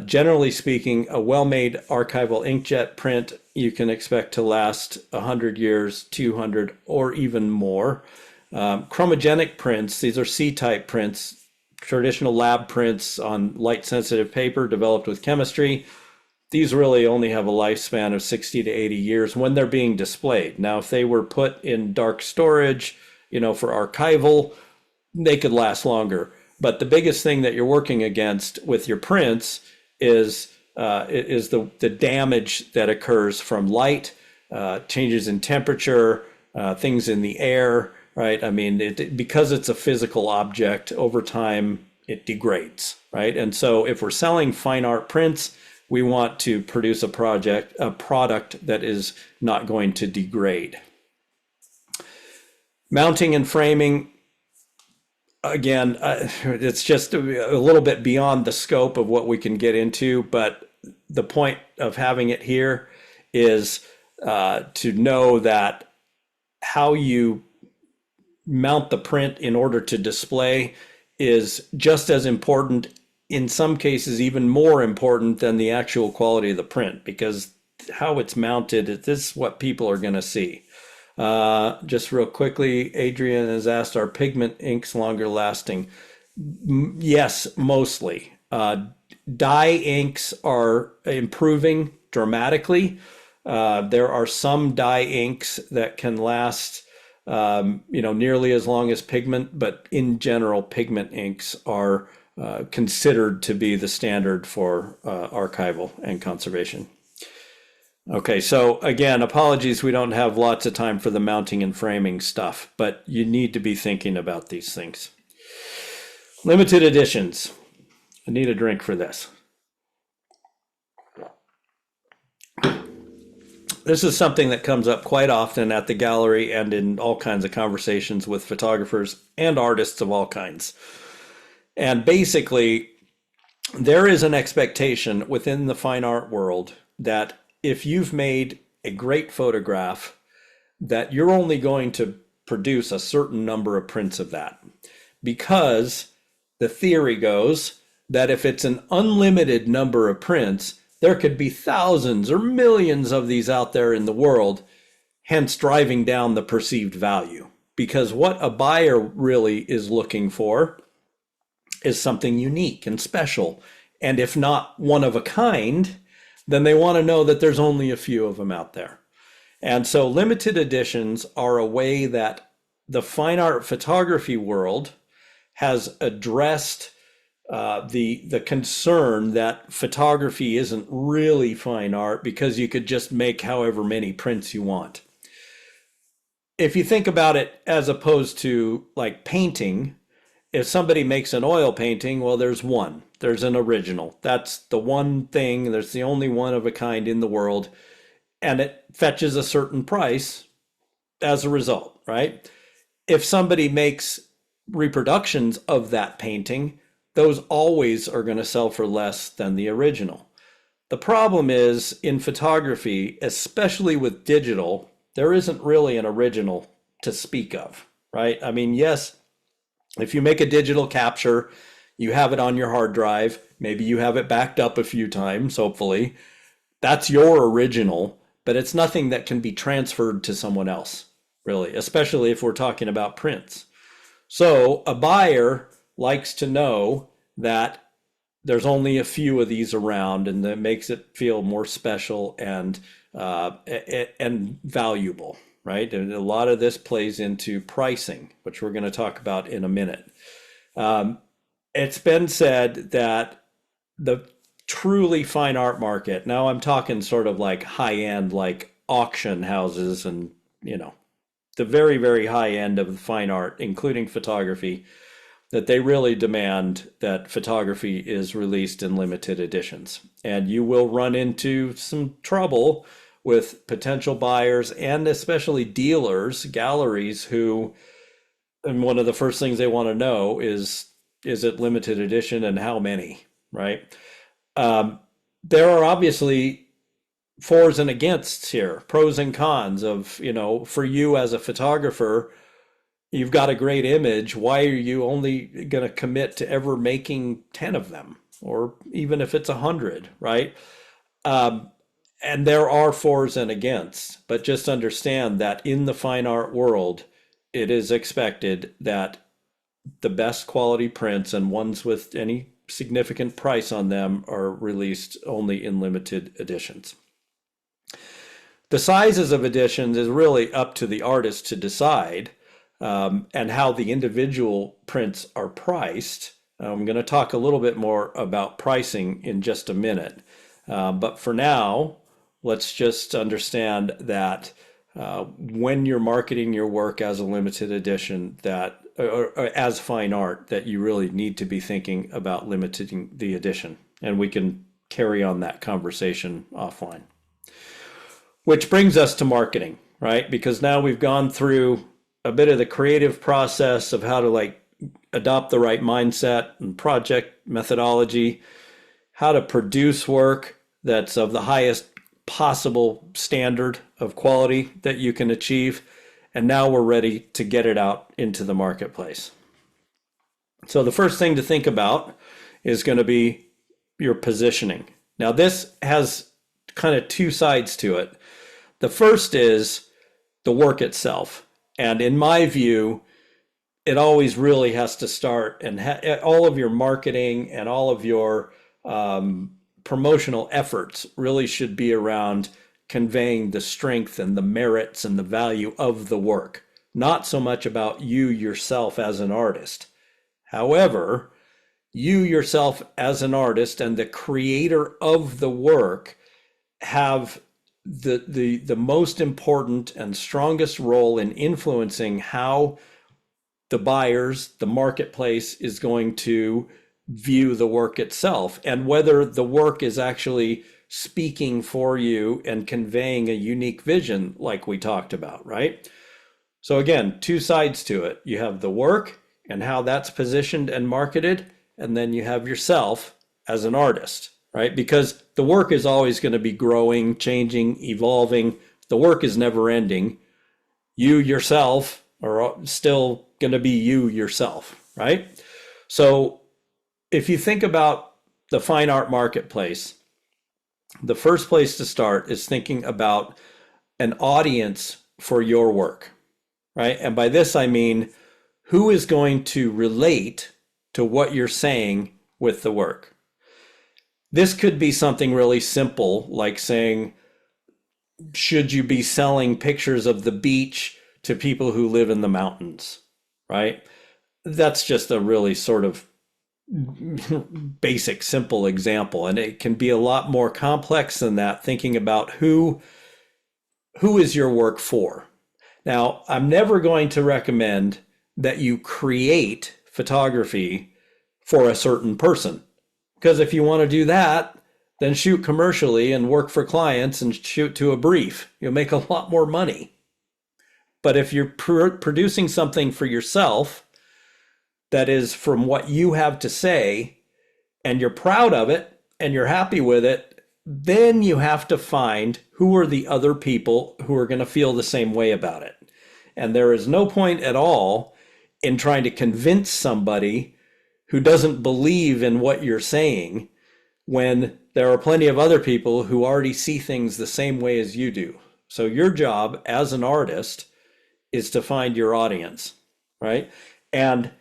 Generally speaking, a well-made archival inkjet print you can expect to last 100 years, 200, or even more. Chromogenic prints, these are C-type prints, traditional lab prints on light-sensitive paper developed with chemistry. These really only have a lifespan of 60 to 80 years when they're being displayed. Now, if they were put in dark storage, for archival, they could last longer. But the biggest thing that you're working against with your prints is the damage that occurs from light, changes in temperature, things in the air, right? I mean, because it's a physical object, over time it degrades, right? And so if we're selling fine art prints, we want to produce a product that is not going to degrade. Mounting and framing, again, it's just a little bit beyond the scope of what we can get into, but the point of having it here is to know that how you mount the print in order to display is just as important, in some cases even more important than the actual quality of the print, because how it's mounted, this is what people are going to see. Just real quickly, Adrian has asked, are pigment inks longer lasting? Yes, mostly. Dye inks are improving dramatically. There are some dye inks that can last nearly as long as pigment, but in general, pigment inks are considered to be the standard for archival and conservation. Okay, so again, apologies, we don't have lots of time for the mounting and framing stuff, but you need to be thinking about these things. Limited editions. I need a drink for this. This is something that comes up quite often at the gallery and in all kinds of conversations with photographers and artists of all kinds. And basically, there is an expectation within the fine art world that if you've made a great photograph, that you're only going to produce a certain number of prints of that. Because the theory goes that if it's an unlimited number of prints, there could be thousands or millions of these out there in the world, hence driving down the perceived value. Because what a buyer really is looking for is something unique and special. And if not one of a kind, then they want to know that there's only a few of them out there. And so limited editions are a way that the fine art photography world has addressed the concern that photography isn't really fine art because you could just make however many prints you want. If you think about it as opposed to like painting, if somebody makes an oil painting, well, there's an original. That's the one thing, there's the only one of a kind in the world, and it fetches a certain price as a result, right? If somebody makes reproductions of that painting, those always are going to sell for less than the original. The problem is in photography, especially with digital, there isn't really an original to speak of, right? I mean, yes, if you make a digital capture, you have it on your hard drive, maybe you have it backed up a few times, hopefully. That's your original, but it's nothing that can be transferred to someone else, really, especially if we're talking about prints. So a buyer likes to know that there's only a few of these around, and that makes it feel more special and valuable, right? And a lot of this plays into pricing, which we're going to talk about in a minute. It's been said that the truly fine art market, now I'm talking sort of like high end, like auction houses and, the very, very high end of fine art, including photography, that they really demand that photography is released in limited editions. And you will run into some trouble with potential buyers and especially dealers, galleries who, and one of the first things they want to know is it limited edition and how many, right? There are obviously fors and againsts here, pros and cons of, for you as a photographer, you've got a great image. Why are you only going to commit to ever making 10 of them? Or even if it's 100, right? Um, and there are fors and against, but just understand that in the fine art world, it is expected that the best quality prints and ones with any significant price on them are released only in limited editions. The sizes of editions is really up to the artist to decide, and how the individual prints are priced. I'm going to talk a little bit more about pricing in just a minute. But for now, let's just understand that when you're marketing your work as a limited edition, that or as fine art, that you really need to be thinking about limiting the edition. And we can carry on that conversation offline. Which brings us to marketing, right? Because now we've gone through a bit of the creative process of how to adopt the right mindset and project methodology, how to produce work that's of the highest possible standard of quality that you can achieve. And now we're ready to get it out into the marketplace. So the first thing to think about is going to be your positioning. Now, this has kind of two sides to it. The first is the work itself. And in my view, it always really has to start, and all of your marketing and all of your promotional efforts really should be around conveying the strength and the merits and the value of the work, not so much about you yourself as an artist. However, you yourself as an artist and the creator of the work have the most important and strongest role in influencing how the buyers, the marketplace is going to view the work itself, and whether the work is actually speaking for you and conveying a unique vision like we talked about, right? So again, two sides to it. You have the work and how that's positioned and marketed, and then you have yourself as an artist, right? Because the work is always going to be growing, changing, evolving. The work is never ending. You yourself are still going to be you yourself, right? So if you think about the fine art marketplace, the first place to start is thinking about an audience for your work, right? And by this, I mean, who is going to relate to what you're saying with the work? This could be something really simple, like saying, should you be selling pictures of the beach to people who live in the mountains, right? That's just a really sort of basic, simple example. And it can be a lot more complex than that, thinking about who is your work for. Now, I'm never going to recommend that you create photography for a certain person, because if you want to do that, then shoot commercially and work for clients and shoot to a brief. You'll make a lot more money. But if you're producing something for yourself that is from what you have to say, and you're proud of it and you're happy with it, then you have to find who are the other people who are going to feel the same way about it. And there is no point at all in trying to convince somebody who doesn't believe in what you're saying when there are plenty of other people who already see things the same way as you do. So your job as an artist is to find your audience, right? And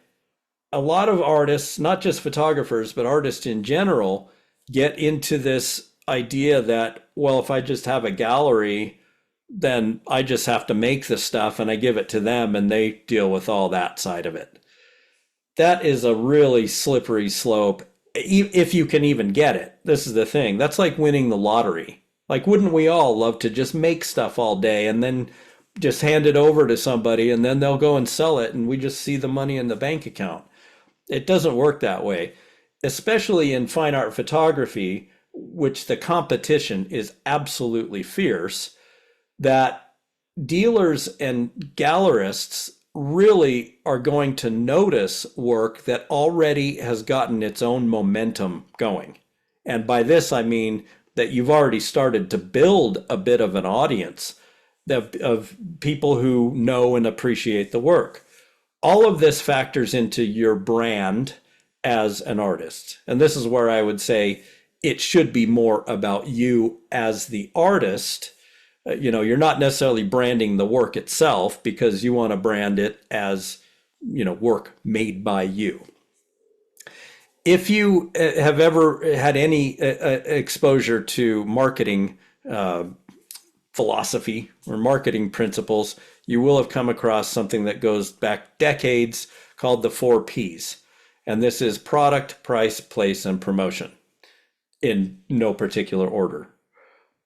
a lot of artists, not just photographers, but artists in general, get into this idea that, well, if I just have a gallery, then I just have to make the stuff and I give it to them and they deal with all that side of it. That is a really slippery slope, if you can even get it. This is the thing. That's like winning the lottery. Like, wouldn't we all love to just make stuff all day and then just hand it over to somebody and then they'll go and sell it and we just see the money in the bank account? It doesn't work that way, especially in fine art photography, which the competition is absolutely fierce, that dealers and gallerists really are going to notice work that already has gotten its own momentum going. And by this, I mean that you've already started to build a bit of an audience of people who know and appreciate the work. All of this factors into your brand as an artist. And this is where I would say it should be more about you as the artist. You're not necessarily branding the work itself because you want to brand it as, work made by you. If you have ever had any exposure to marketing philosophy or marketing principles, you will have come across something that goes back decades called the 4 Ps. And this is product, price, place, and promotion in no particular order.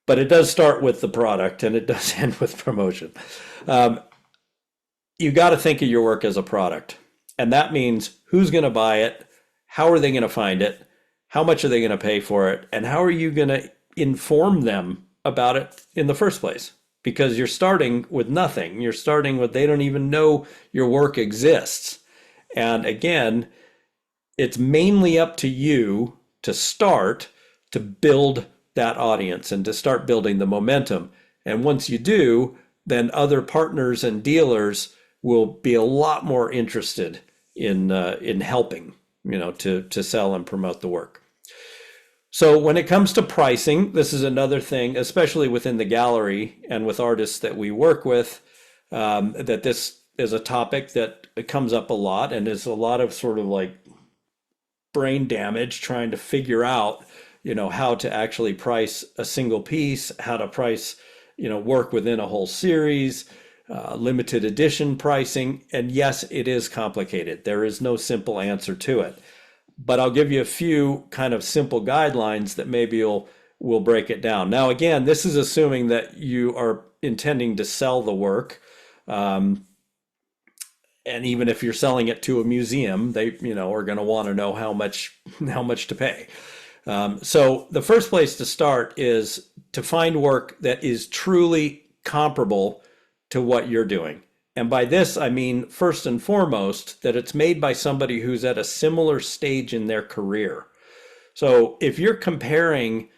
But it does start with the product and it does end with promotion. You got to think of your work as a product. And that means who's going to buy it? How are they going to find it? How much are they going to pay for it? And how are you going to inform them about it in the first place? Because you're starting with nothing. You're starting with they don't even know your work exists. And again, it's mainly up to you to start to build that audience and to start building the momentum. And once you do, then other partners and dealers will be a lot more interested in helping, to sell and promote the work. So when it comes to pricing, this is another thing, especially within the gallery and with artists that we work with, that this is a topic that comes up a lot and is a lot of sort of like brain damage trying to figure out, how to actually price a single piece, how to price, work within a whole series, limited edition pricing. And yes, it is complicated. There is no simple answer to it. But I'll give you a few kind of simple guidelines that maybe will break it down. Now, again, this is assuming that you are intending to sell the work. And even if you're selling it to a museum, they, are going to want to know how much to pay. So the first place to start is to find work that is truly comparable to what you're doing. And by this, I mean, first and foremost, that it's made by somebody who's at a similar stage in their career. So if you're comparing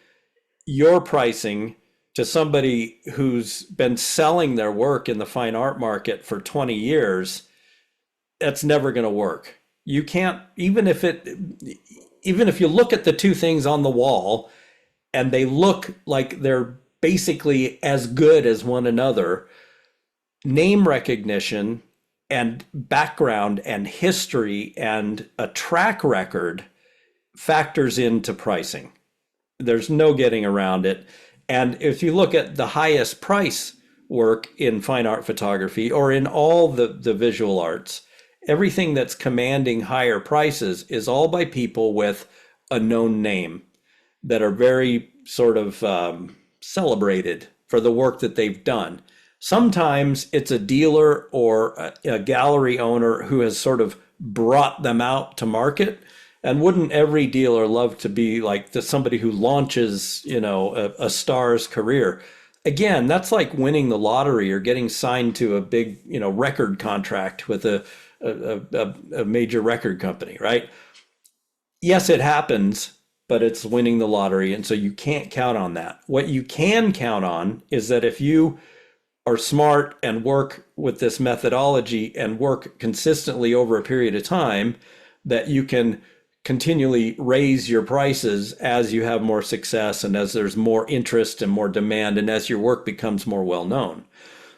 your pricing to somebody who's been selling their work in the fine art market for 20 years, that's never going to work. You can't, even if you look at the two things on the wall and they look like they're basically as good as one another, name recognition and background and history and a track record factors into pricing. There's no getting around it. And if you look at the highest price work in fine art photography or in all the visual arts, everything that's commanding higher prices is all by people with a known name that are very sort of celebrated for the work that they've done. Sometimes it's a dealer or a gallery owner who has sort of brought them out to market. And wouldn't every dealer love to be like somebody who launches, a star's career? Again, that's like winning the lottery or getting signed to a big, record contract with a major record company, right? Yes, it happens, but it's winning the lottery. And so you can't count on that. What you can count on is that if you are smart and work with this methodology and work consistently over a period of time, that you can continually raise your prices as you have more success and as there's more interest and more demand and as your work becomes more well known.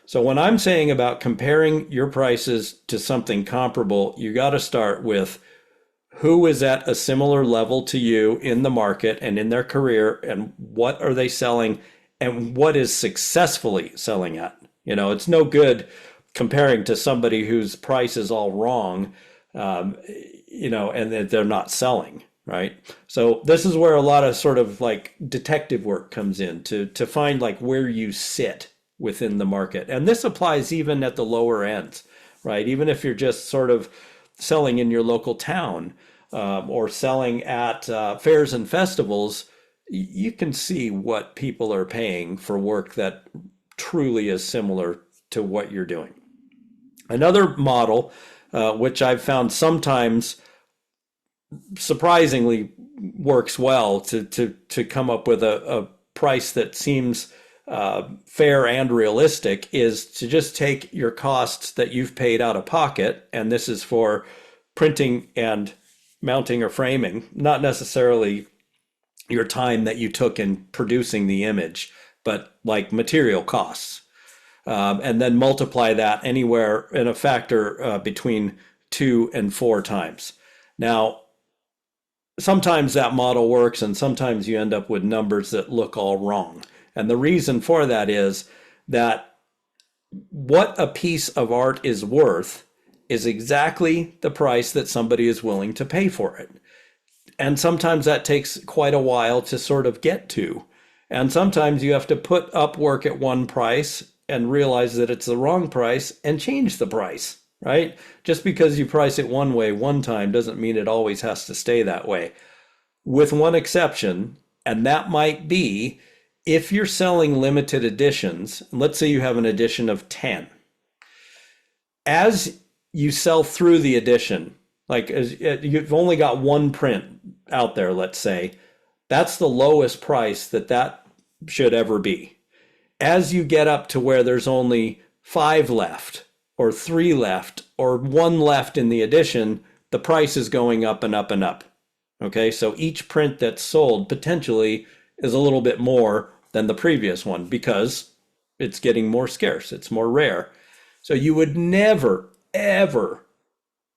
So when I'm saying about comparing your prices to something comparable, you got to start with who is at a similar level to you in the market and in their career, and what are they selling and what is successfully selling at. It's no good comparing to somebody whose price is all wrong, and that they're not selling, right? So this is where a lot of sort of like detective work comes in to find like where you sit within the market. And this applies even at the lower ends, right? Even if you're just sort of selling in your local town or selling at fairs and festivals, you can see what people are paying for work that truly is similar to what you're doing. Another model, which I've found sometimes surprisingly works well to come up with a price that seems fair and realistic is to just take your costs that you've paid out of pocket, and this is for printing and mounting or framing, not necessarily your time that you took in producing the image, but like material costs. And then multiply that anywhere in a factor between 2 and 4 times. Now, sometimes that model works, and sometimes you end up with numbers that look all wrong. And the reason for that is that what a piece of art is worth is exactly the price that somebody is willing to pay for it. And sometimes that takes quite a while to sort of get to. And sometimes you have to put up work at one price and realize that it's the wrong price and change the price, right? Just because you price it one way one time doesn't mean it always has to stay that way. With one exception, and that might be if you're selling limited editions, let's say you have an edition of 10. As you sell through the edition, like as you've only got one print out there, let's say, that's the lowest price that should ever be. As you get up to where there's only 5 left, or 3 left, or 1 left in the edition, the price is going up and up and up. Okay, so each print that's sold potentially is a little bit more than the previous one because it's getting more scarce, it's more rare. So you would never, ever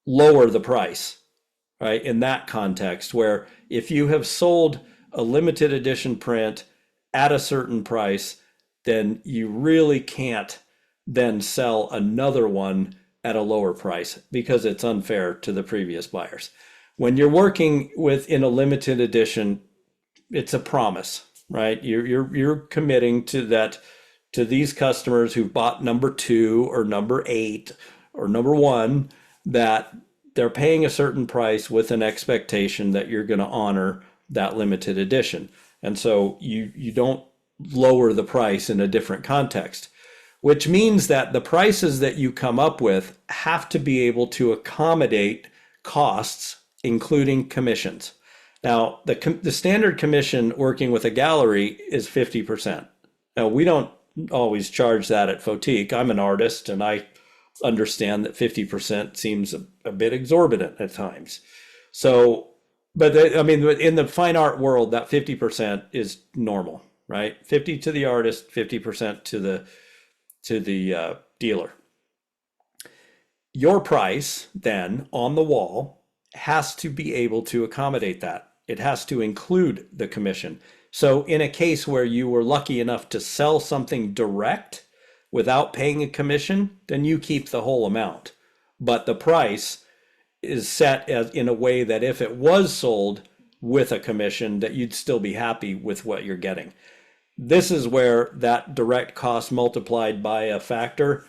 lower the price, right? In that context, where if you have sold a limited edition print at a certain price, then you really can't then sell another one at a lower price because it's unfair to the previous buyers. When you're working in a limited edition, it's a promise, right? You're committing to that, to these customers who've bought number 2 or number 8 or number 1, that they're paying a certain price with an expectation that you're going to honor that limited edition. And so you don't lower the price in a different context, which means that the prices that you come up with have to be able to accommodate costs, including commissions. Now, the standard commission working with a gallery is 50%. Now, we don't always charge that at Photique. I'm an artist, and I understand that 50% seems a bit exorbitant at times. So, but I mean, in the fine art world, that 50% is normal, right? 50 to the artist, 50% to the dealer. Your price then on the wall has to be able to accommodate that. It has to include the commission. So in a case where you were lucky enough to sell something direct without paying a commission, then you keep the whole amount. But the price is set in a way that if it was sold with a commission, that you'd still be happy with what you're getting. This is where that direct cost multiplied by a factor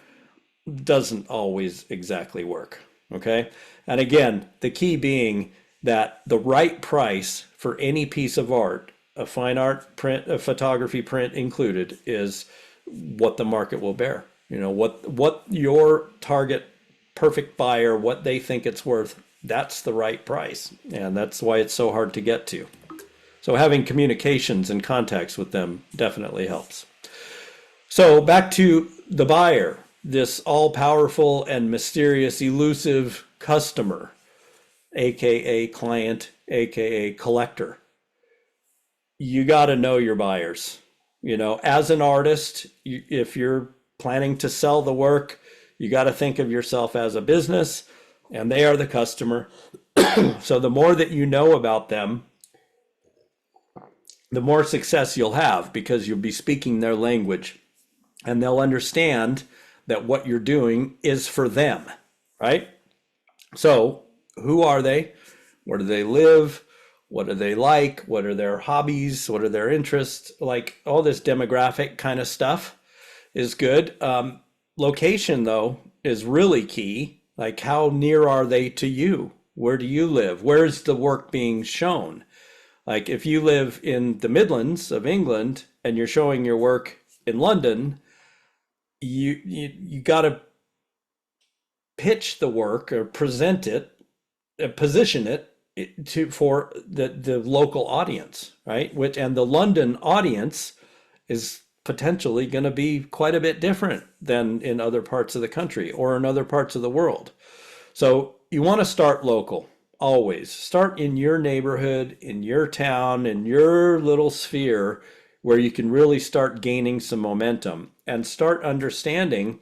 doesn't always exactly work, okay? And again, the key being that the right price for any piece of art, a fine art print, a photography print included, is what the market will bear. You know, what your target perfect buyer, what they think it's worth, that's the right price. And that's why it's so hard to get to. So having communications and contacts with them definitely helps. So back to the buyer, this all-powerful and mysterious, elusive customer, aka client, aka collector. You got to know your buyers. You know, as an artist, if you're planning to sell the work, you got to think of yourself as a business, and they are the customer. So the more that you know about them, the more success you'll have, because you'll be speaking their language and they'll understand that what you're doing is for them, right? So who are they? Where do they live? What do they like? What are their hobbies? What are their interests? Like all this demographic kind of stuff is good. Location, though, is really key. Like, how near are they to you? Where do you live? Where's the work being shown? Like, if you live in the Midlands of England and you're showing your work in London, you got to pitch the work or present it, position it for the local audience, right? And the London audience is potentially going to be quite a bit different than in other parts of the country or in other parts of the world. So you want to start local. Always start in your neighborhood, in your town, in your little sphere where you can really start gaining some momentum and start understanding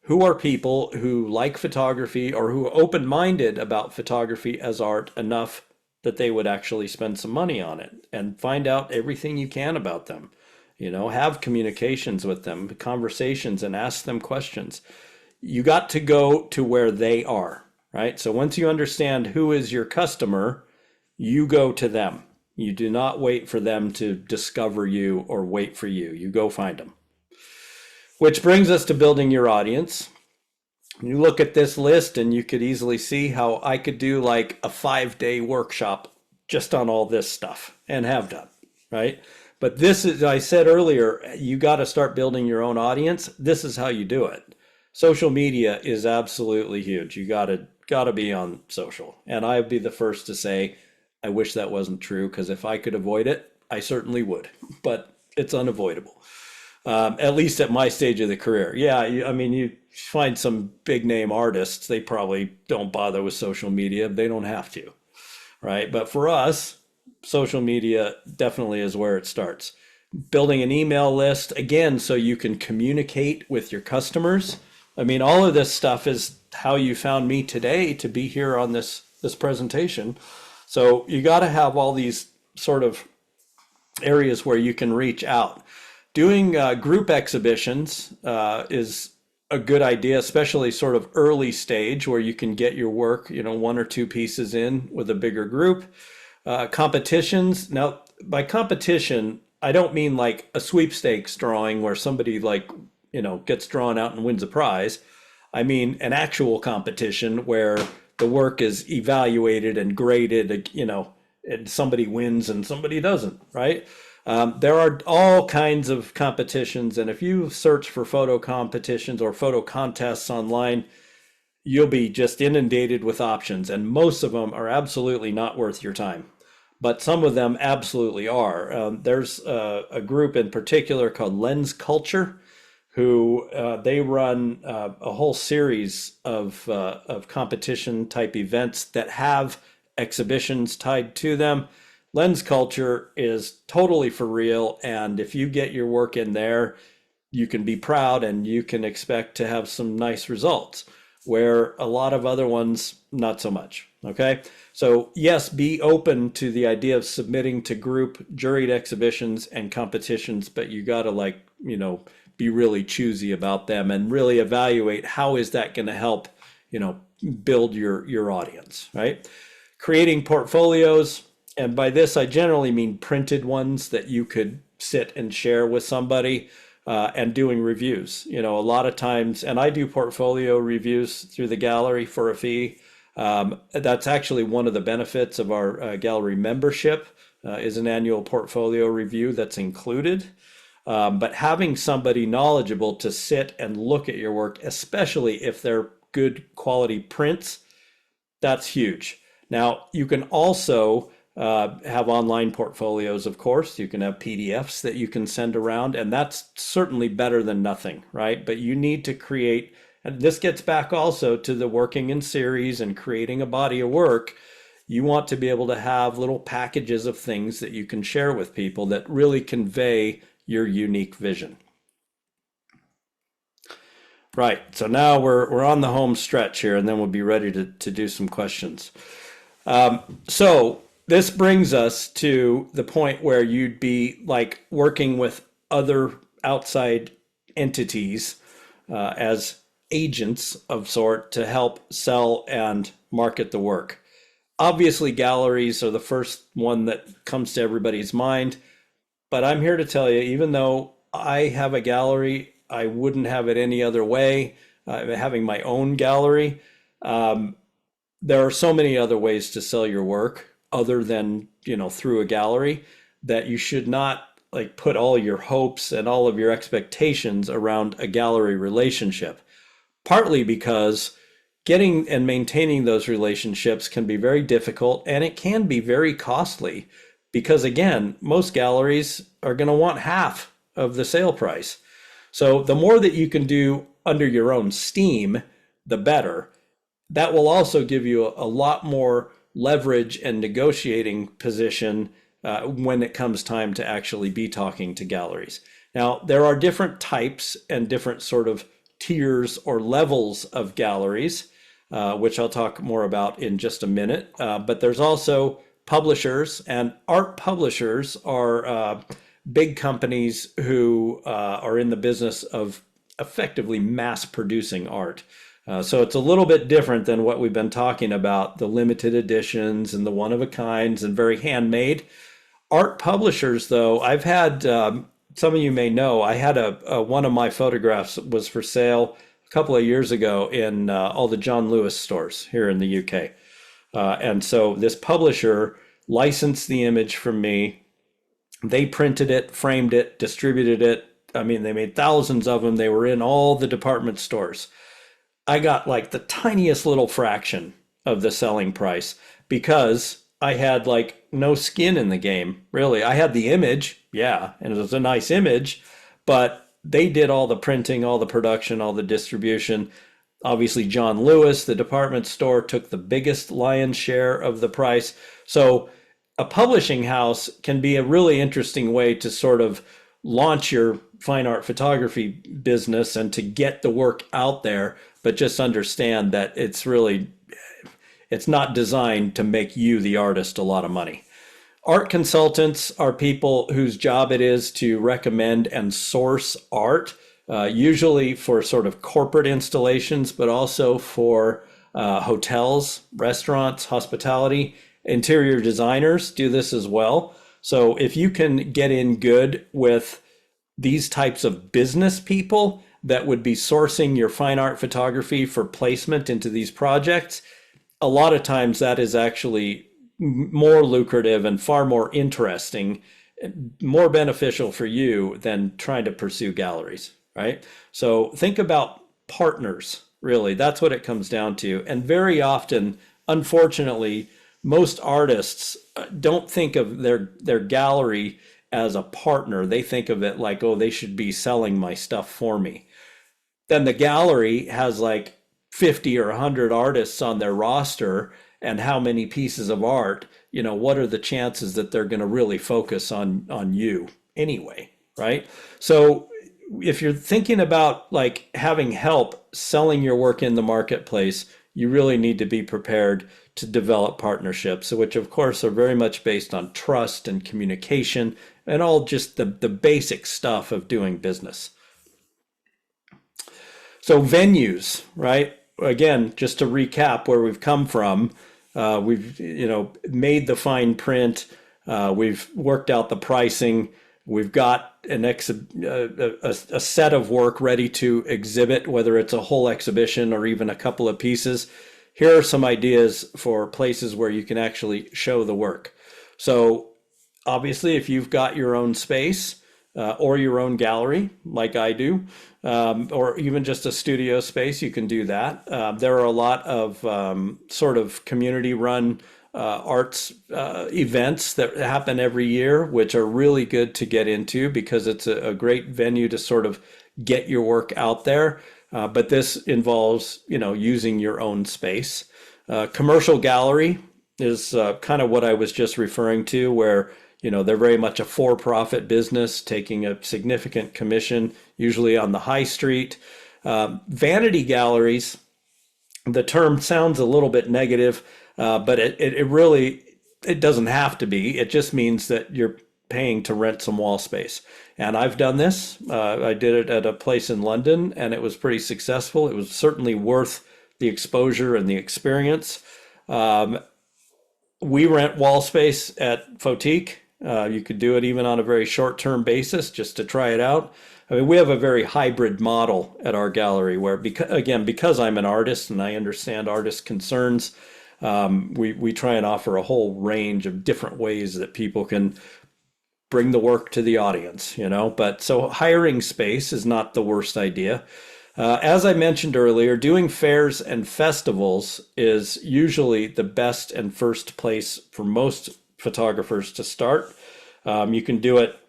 who are people who like photography or who are open-minded about photography as art enough that they would actually spend some money on it, and find out everything you can about them. Have communications with them, conversations, and ask them questions. You got to go to where they are, right? So once you understand who is your customer, you go to them. You do not wait for them to discover you or wait for you. You go find them. Which brings us to building your audience. You look at this list and you could easily see how I could do like a 5-day workshop just on all this stuff, and have done, right? But this is, I said earlier, you got to start building your own audience. This is how you do it. Social media is absolutely huge. You got to be on social. And I'd be the first to say, I wish that wasn't true, because if I could avoid it, I certainly would. But it's unavoidable, at least at my stage of the career. Yeah, I mean, you find some big name artists, they probably don't bother with social media. They don't have to, right? But for us, social media definitely is where it starts. Building an email list, again, so you can communicate with your customers. I mean, all of this stuff is how you found me today to be here on this presentation. So you got to have all these sort of areas where you can reach out. Doing group exhibitions is a good idea, especially sort of early stage where you can get your work, 1 or 2 pieces in with a bigger group. Competitions. Now, by competition, I don't mean like a sweepstakes drawing where somebody gets drawn out and wins a prize. I mean an actual competition where the work is evaluated and graded, and somebody wins and somebody doesn't, right? There are all kinds of competitions, and if you search for photo competitions or photo contests online, you'll be just inundated with options, and most of them are absolutely not worth your time. But some of them absolutely are. There's a group in particular called Lens Culture, who they run a whole series of competition type events that have exhibitions tied to them. Lens Culture is totally for real, and if you get your work in there, you can be proud and you can expect to have some nice results, where a lot of other ones, not so much. Okay, so yes, be open to the idea of submitting to group juried exhibitions and competitions, but you got to be really choosy about them and really evaluate how is that going to help build your audience, right? Creating portfolios, and by this I generally mean printed ones that you could sit and share with somebody, and doing reviews. A lot of times, and I do portfolio reviews through the gallery for a fee. That's actually one of the benefits of our gallery membership, is an annual portfolio review that's included. But having somebody knowledgeable to sit and look at your work, especially if they're good quality prints, that's huge. Now, you can also have online portfolios, of course. You can have PDFs that you can send around, and that's certainly better than nothing, right? But you need to create, and this gets back also to the working in series and creating a body of work. You want to be able to have little packages of things that you can share with people that really convey your unique vision. Right, so now we're on the home stretch here, and then we'll be ready to do some questions. So this brings us to the point where you'd be like working with other outside entities as agents of sort to help sell and market the work. Obviously, galleries are the first one that comes to everybody's mind, but I'm here to tell you, even though I have a gallery, I wouldn't have it any other way. Having my own gallery, there are so many other ways to sell your work other than through a gallery, that you should not like put all your hopes and all of your expectations around a gallery relationship. Partly because getting and maintaining those relationships can be very difficult, and it can be very costly, because again, most galleries are going to want half of the sale price. So the more that you can do under your own steam, the better. That will also give you a lot more leverage and negotiating position when it comes time to actually be talking to galleries. Now, there are different types and different sort of tiers or levels of galleries, which I'll talk more about in just a minute. But there's also publishers, and art publishers are big companies who are in the business of effectively mass producing art. So it's a little bit different than what we've been talking about, the limited editions and the one of a kinds and very handmade. Art publishers, though, I've had, some of you may know, I had one of my photographs was for sale a couple of years ago in all the John Lewis stores here in the UK. And so this publisher licensed the image from me. They printed it, framed it, distributed it. I mean, they made thousands of them. They were in all the department stores. I got like the tiniest little fraction of the selling price because I had like no skin in the game, really. I had the image, yeah, and it was a nice image, but they did all the printing, all the production, all the distribution. Obviously, John Lewis, the department store, took the biggest lion's share of the price. So a publishing house can be a really interesting way to sort of launch your fine art photography business and to get the work out there, but just understand that it's not designed to make you, the artist, a lot of money. Art consultants are people whose job it is to recommend and source art, usually for sort of corporate installations, but also for hotels, restaurants, hospitality. Interior designers do this as well. So if you can get in good with these types of business people that would be sourcing your fine art photography for placement into these projects, a lot of times that is actually more lucrative and far more interesting, more beneficial for you than trying to pursue galleries, right? So think about partners, really. That's what it comes down to. And very often, unfortunately, most artists don't think of their gallery as a partner. They think of it like, oh, they should be selling my stuff for me. Then the gallery has like 50 or 100 artists on their roster, and how many pieces of art, what are the chances that they're going to really focus on you anyway, right? So if you're thinking about like having help selling your work in the marketplace, you really need to be prepared to develop partnerships, which of course are very much based on trust and communication and all just the basic stuff of doing business. So venues, right? Again, just to recap where we've come from, we've made the fine print, we've worked out the pricing, we've got a set of work ready to exhibit, whether it's a whole exhibition or even a couple of pieces. Here are some ideas for places where you can actually show the work. So obviously, if you've got your own space or your own gallery, like I do, or even just a studio space, you can do that. There are a lot of sort of community-run arts events that happen every year, which are really good to get into because it's a great venue to sort of get your work out there. But this involves, using your own space. Commercial gallery is kind of what I was just referring to, where, they're very much a for-profit business, taking a significant commission, usually on the high street. Vanity galleries, the term sounds a little bit negative, but it really doesn't have to be. It just means that you're paying to rent some wall space. And I've done this. I did it at a place in London, and it was pretty successful. It was certainly worth the exposure and the experience. We rent wall space at Photique. You could do it even on a very short-term basis just to try it out. I mean, we have a very hybrid model at our gallery where, because I'm an artist and I understand artist concerns, we try and offer a whole range of different ways that people can bring the work to the audience, But so hiring space is not the worst idea. As I mentioned earlier, doing fairs and festivals is usually the best and first place for most photographers to start. You can do it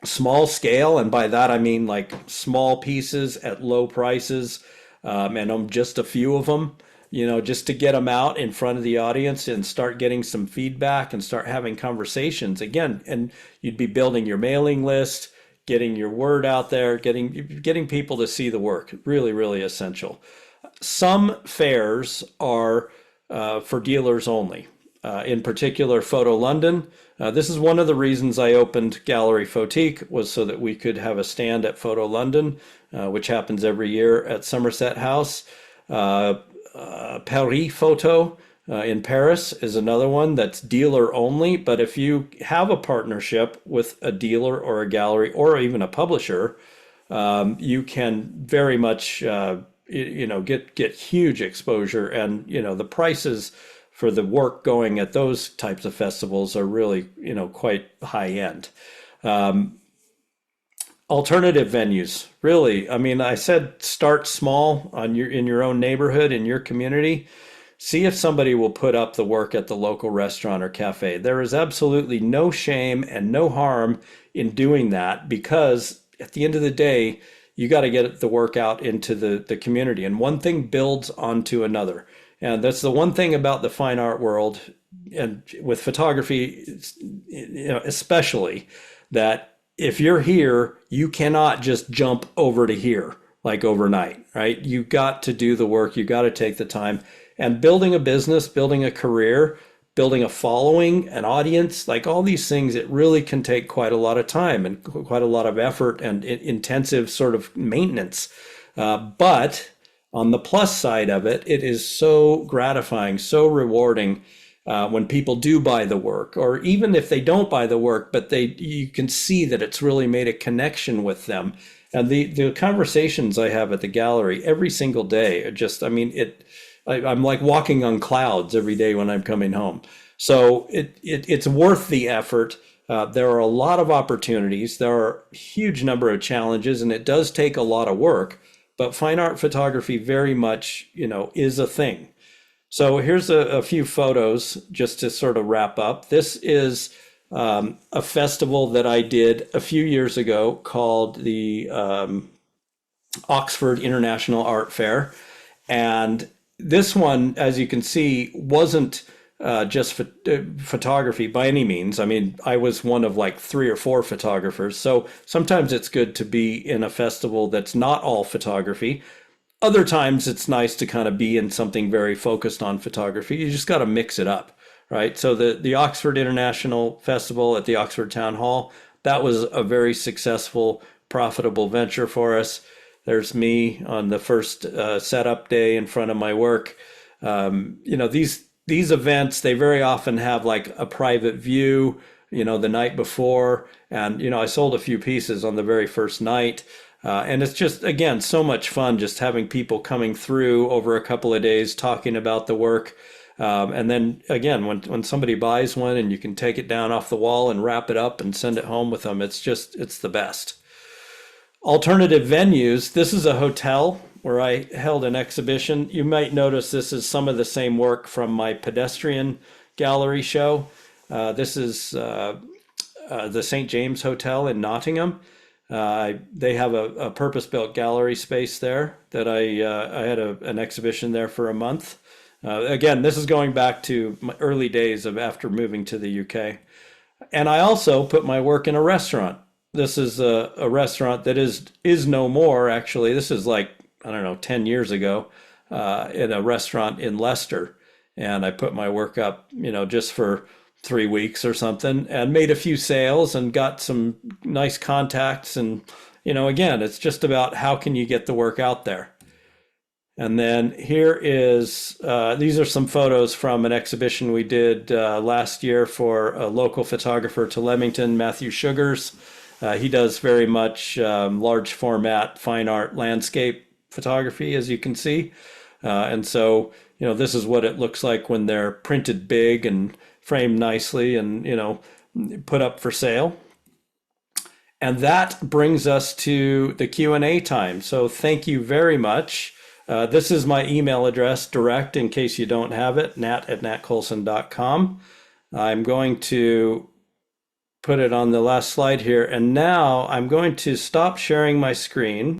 small scale, and by that I mean like small pieces at low prices, and just a few of them, just to get them out in front of the audience and start getting some feedback and start having conversations again. And you'd be building your mailing list, getting your word out there, getting people to see the work. Really, really essential. Some fairs are for dealers only. In particular, Photo London. This is one of the reasons I opened Gallery Photique, was so that we could have a stand at Photo London, which happens every year at Somerset House. Paris Photo in Paris is another one that's dealer only. But if you have a partnership with a dealer or a gallery or even a publisher, you can very much get huge exposure, and the prices for the work going at those types of festivals are really quite high end. Alternative venues, really. I mean, I said start small in your own neighborhood, in your community. See if somebody will put up the work at the local restaurant or cafe. There is absolutely no shame and no harm in doing that, because at the end of the day, you got to get the work out into the community, and one thing builds onto another. And that's the one thing about the fine art world, and with photography, especially, that if you're here, you cannot just jump over to here like overnight, right? You got to do the work, you got to take the time. And building a business, building a career, building a following, an audience, like all these things, it really can take quite a lot of time and quite a lot of effort and intensive sort of maintenance. But on the plus side of it, it is so gratifying, so rewarding when people do buy the work, or even if they don't buy the work, but you can see that it's really made a connection with them. And the conversations I have at the gallery every single day are just, I mean, I'm like walking on clouds every day when I'm coming home. So it's worth the effort. There are a lot of opportunities. There are a huge number of challenges, and it does take a lot of work. But fine art photography very much, is a thing. So here's a few photos just to sort of wrap up. This is a festival that I did a few years ago called the Oxford International Art Fair. And this one, as you can see, wasn't just photography by any means. I mean, I was one of like 3 or 4 photographers. So sometimes it's good to be in a festival that's not all photography. Other times it's nice to kind of be in something very focused on photography. You just got to mix it up, right? So the Oxford International Festival at the Oxford Town Hall, that was a very successful, profitable venture for us. There's me on the first setup day in front of my work. These events, they very often have like a private view, the night before. And, I sold a few pieces on the very first night. And it's just, again, so much fun just having people coming through over a couple of days talking about the work. And then again, when somebody buys one and you can take it down off the wall and wrap it up and send it home with them, it's the best. Alternative venues. This is a hotel where I held an exhibition. You might notice this is some of the same work from my pedestrian gallery show. This is the St. James Hotel in Nottingham. They have a purpose-built gallery space there that I had an exhibition there for a month. Again, this is going back to my early days of after moving to the UK. And I also put my work in a restaurant. This is a restaurant that is no more, actually. This is like, I don't know, 10 years ago, in a restaurant in Leicester. And I put my work up, just for 3 weeks or something, and made a few sales and got some nice contacts. And, again, it's just about how can you get the work out there. And then here is, these are some photos from an exhibition we did last year for a local photographer to Leamington, Matthew Sugars. He does very much large format fine art landscape photography, as you can see. And so, this is what it looks like when they're printed big and framed nicely and, put up for sale. And that brings us to the Q&A time. So thank you very much. This is my email address direct in case you don't have it, nat@natcoalson.com. I'm going to put it on the last slide here. And now I'm going to stop sharing my screen.